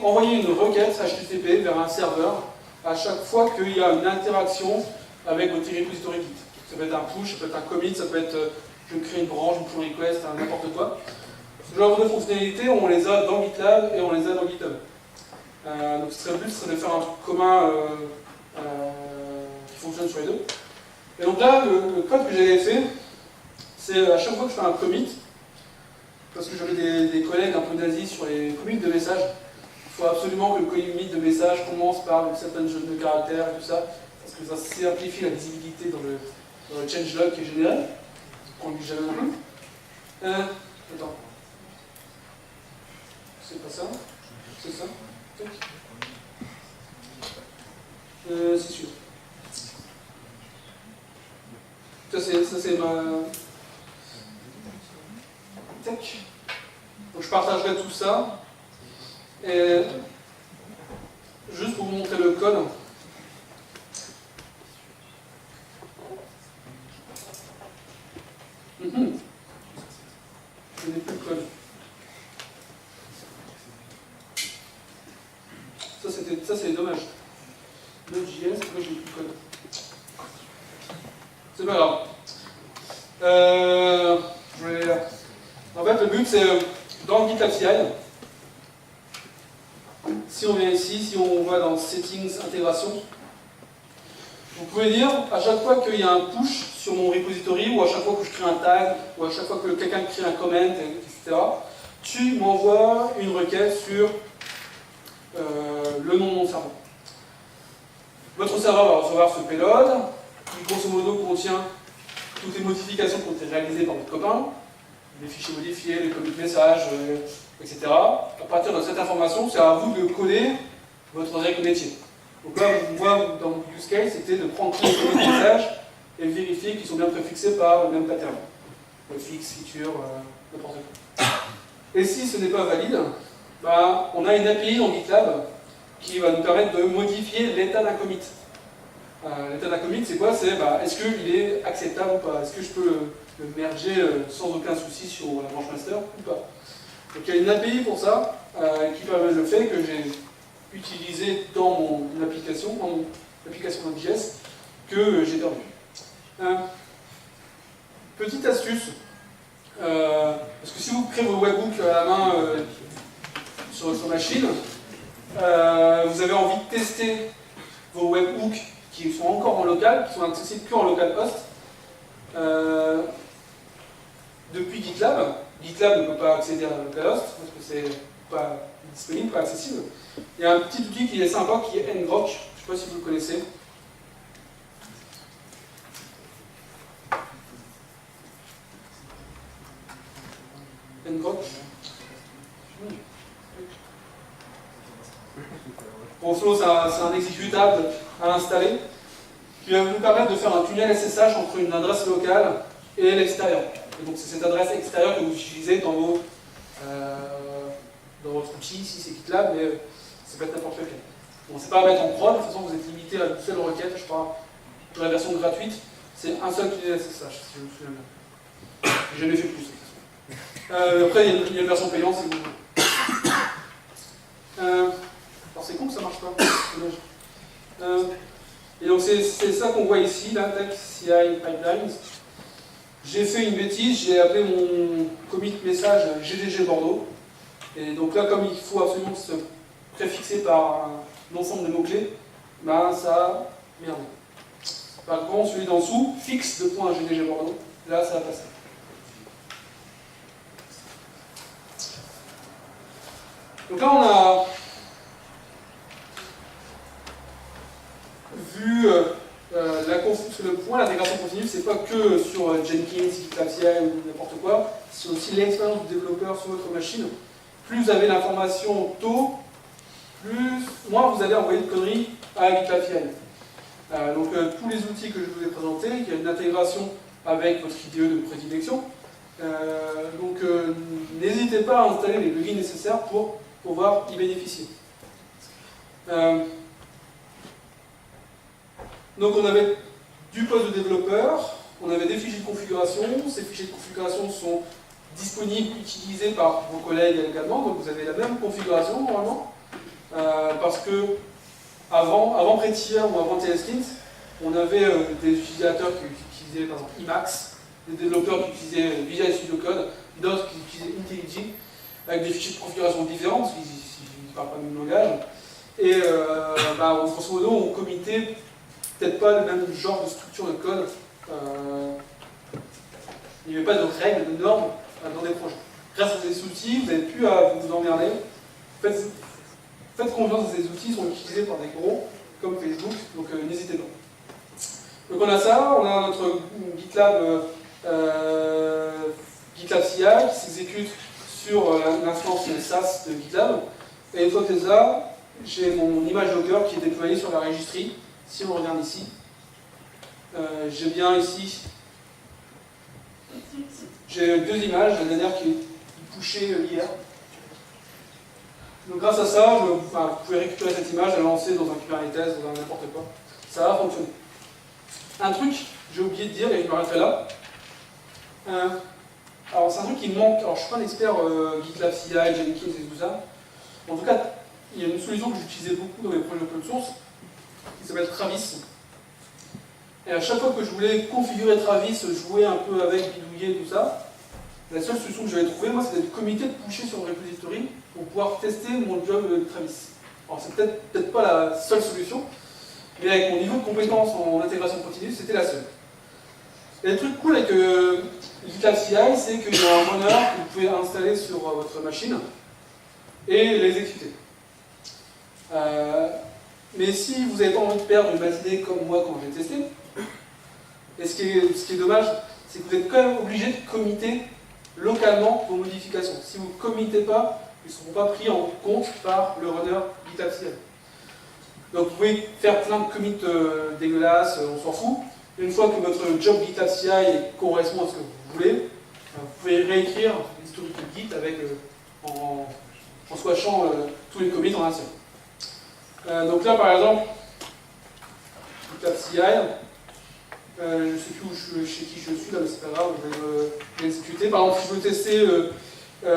envoyer une requête HTTP vers un serveur à chaque fois qu'il y a une interaction avec votre repository Git. Ça peut être un push, ça peut être un commit, ça peut être je crée une branche, une pull request, n'importe quoi. Ce genre de fonctionnalités, on les a dans GitLab et on les a dans GitHub. Donc le but serait de faire un truc commun qui fonctionne sur les deux. Et donc là, le code que j'avais fait, c'est à chaque fois que je fais un commit, parce que j'avais des collègues un peu nazis sur les commits de messages, il faut absolument que le commit de message commence par une certaine jeu de caractères et tout ça, parce que ça simplifie la visibilité dans le changelog qui est généré. On lui jamais non plus. Attends. C'est pas ça? C'est ça? C'est sûr. Ça c'est ma... Tac. Donc je partagerai tout ça. Et juste pour vous montrer le code. Je n'ai plus le code. Ça c'est dommage. Node.js, pourquoi j'ai plus le code? C'est pas grave. En fait, le but c'est dans GitLab CI. Si on vient ici, si on va dans Settings, Intégration, vous pouvez dire à chaque fois qu'il y a un push sur mon repository, ou à chaque fois que je crée un tag, ou à chaque fois que quelqu'un crée un comment, etc., tu m'envoies une requête sur le nom de mon serveur. Votre serveur va recevoir ce payload, qui grosso modo contient toutes les modifications qui ont été réalisées par votre copain, les fichiers modifiés, les commits de messages, etc. À partir de cette information, c'est à vous de coder votre règle métier. Donc là, moi, dans mon use case, c'était de prendre tous les commits de messages et vérifier qu'ils sont bien préfixés par le même pattern. Fix, feature, n'importe quoi. Et si ce n'est pas valide, bah, on a une API dans GitLab qui va nous permettre de modifier l'état d'un commit. L'état d'un commit, c'est quoi? C'est est-ce qu'il est acceptable ou pas? Est-ce que je peux le merger sans aucun souci sur la branche master ou pas? Donc il y a une API pour ça qui permet le fait que j'ai utilisé dans mon application, Node.js, que j'ai perdu. Petite astuce, parce que si vous créez vos webhooks à la main sur votre machine, vous avez envie de tester vos webhooks qui sont encore en local, qui sont accessibles que en localhost, depuis GitLab. GitLab ne peut pas accéder à localhost parce que c'est pas disponible, pas accessible. Il y a un petit outil qui est sympa qui est ngrok, je ne sais pas si vous le connaissez. Ngrok. Bon, sinon, c'est un exécutable à installer qui va vous permettre de faire un tunnel SSH entre une adresse locale et l'extérieur. Et donc, c'est cette adresse extérieure que vous utilisez dans votre outil, ici c'est GitLab, mais ça peut être n'importe lequel. Bon, c'est pas à mettre en prod, de toute façon, vous êtes limité à une seule requête, je crois, dans la version gratuite, c'est un seul tunnel SSH, si je me souviens bien. J'ai jamais fait plus, de toute façon. Après, il y a une version payante, si vous voulez. Alors c'est con que ça marche pas. Et donc c'est ça qu'on voit ici, là, CI Pipelines. J'ai fait une bêtise, j'ai appelé mon commit message GDG Bordeaux. Et donc là, comme il faut absolument se préfixer par un ensemble de mots-clés, ben ça a merdé. Par contre, celui d'en dessous, fixe de point GDG Bordeaux, là ça va passer. Donc là, on a vu le point, l'intégration continue, c'est pas que sur Jenkins, GitLab CI ou n'importe quoi, c'est aussi l'expérience du développeur sur votre machine. Plus vous avez l'information tôt, moins vous allez envoyer de conneries à GitLab CI. Donc tous les outils que je vous ai présentés, il y a une intégration avec votre IDE de prédilection. Donc n'hésitez pas à installer les plugins nécessaires pour pouvoir y bénéficier. Donc on avait du poste de développeur, on avait des fichiers de configuration. Ces fichiers de configuration sont disponibles, utilisés par vos collègues également, donc vous avez la même configuration normalement. Parce que avant Prettier ou avant TSLint, on avait des utilisateurs qui utilisaient par exemple Emacs, des développeurs qui utilisaient Visual Studio Code, d'autres qui utilisaient IntelliJ, avec des fichiers de configuration différents, parce qu'ils ne parlent pas le même langage. Et grosso modo, on committait peut-être pas le même genre de structure de code. Il n'y avait pas de règles, de normes dans des projets. Grâce à ces outils, vous n'avez plus à vous emmerder. Faites confiance à ces outils, ils sont utilisés par des gros comme Facebook, donc n'hésitez pas. Donc on a ça, on a notre GitLab CI qui s'exécute sur l'instance SaaS de GitLab. Et une fois que c'est ça, j'ai mon image Docker qui est déployée sur la registry. Si on regarde ici, j'ai bien ici, j'ai deux images, la dernière qui est pushée hier. Donc grâce à ça, vous pouvez récupérer cette image, la lancer dans un Kubernetes, dans n'importe quoi. Ça va fonctionner. Un truc, j'ai oublié de dire, et je m'arrêterai là. Alors c'est un truc qui me manque, alors je ne suis pas un expert GitLab CI, Jenkins et tout ça. En tout cas, il y a une solution que j'utilisais beaucoup dans mes projets open source, qui s'appelle Travis. Et à chaque fois que je voulais configurer Travis, jouer un peu avec, bidouiller, tout ça, la seule solution que j'avais trouvée, moi, c'était de committer, de pusher sur le repository pour pouvoir tester mon job de Travis. Alors c'est peut-être pas la seule solution, mais avec mon niveau de compétence en intégration continue, c'était la seule. Et le truc cool avec GitLab CI, c'est qu'il y a un runner que vous pouvez installer sur votre machine et l'exécuter. Mais si vous n'avez pas envie de perdre une matinée comme moi quand j'ai testé, et ce qui est dommage, c'est que vous êtes quand même obligé de committer localement vos modifications. Si vous ne committez pas, ils ne seront pas pris en compte par le runner GitLab CI. Donc vous pouvez faire plein de commits dégueulasses, on s'en fout. Une fois que votre job GitLab CI correspond à ce que vous voulez, vous pouvez réécrire l'historique de Git avec, en squashant tous les commits en un seul. Donc là par exemple, GitLab CI, je ne sais plus chez qui je suis là, mais c'est pas grave, je vais l'exécuter. Par exemple, si je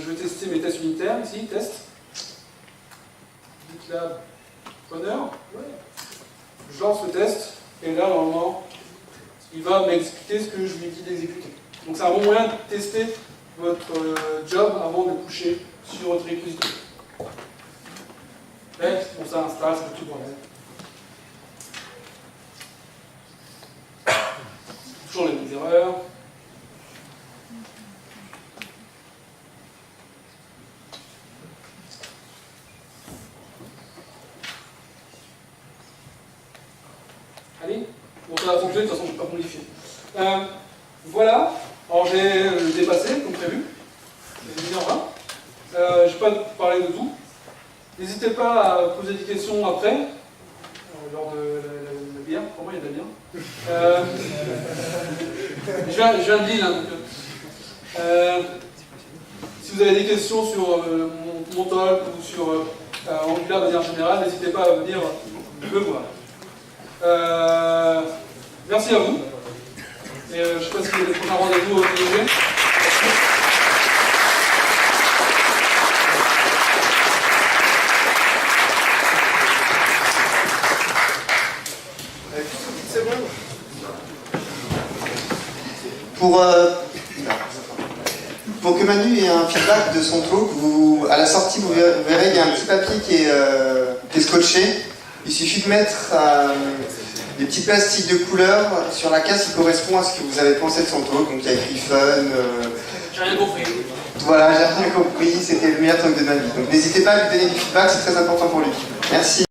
veux tester mes tests unitaires, ici, test. GitLab runner, ouais. Je lance le test, et là, normalement, il va m'exécuter ce que je lui ai dit d'exécuter. Donc c'est un bon moyen de tester votre job avant de pusher sur votre repository. Bon, ça installe, c'est tout bordel. Toujours les mêmes erreurs. Allez, bon ça va fonctionner, de toute façon je ne vais pas modifier. Voilà, alors j'ai dépassé comme prévu. J'ai mis en vain. Je n'ai pas parlé de tout. N'hésitez pas à poser des questions après, lors de la bière. Pour moi, il y a de la bière. Je viens de Lille. Si vous avez des questions sur mon talk ou sur Angular de manière générale, n'hésitez pas à venir me voir. Merci à vous. Et je ne sais pas s'il y a des prochains rendez-vous au TDG. Pour que Manu ait un feedback de son talk, à la sortie, vous verrez, il y a un petit papier qui est scotché. Il suffit de mettre des petits plastiques de couleur sur la case qui correspond à ce que vous avez pensé de son talk. Donc il y a écrit fun. J'ai rien compris. Voilà, j'ai rien compris, c'était le meilleur talk de ma vie. Donc n'hésitez pas à lui donner du feedback, c'est très important pour lui. Merci.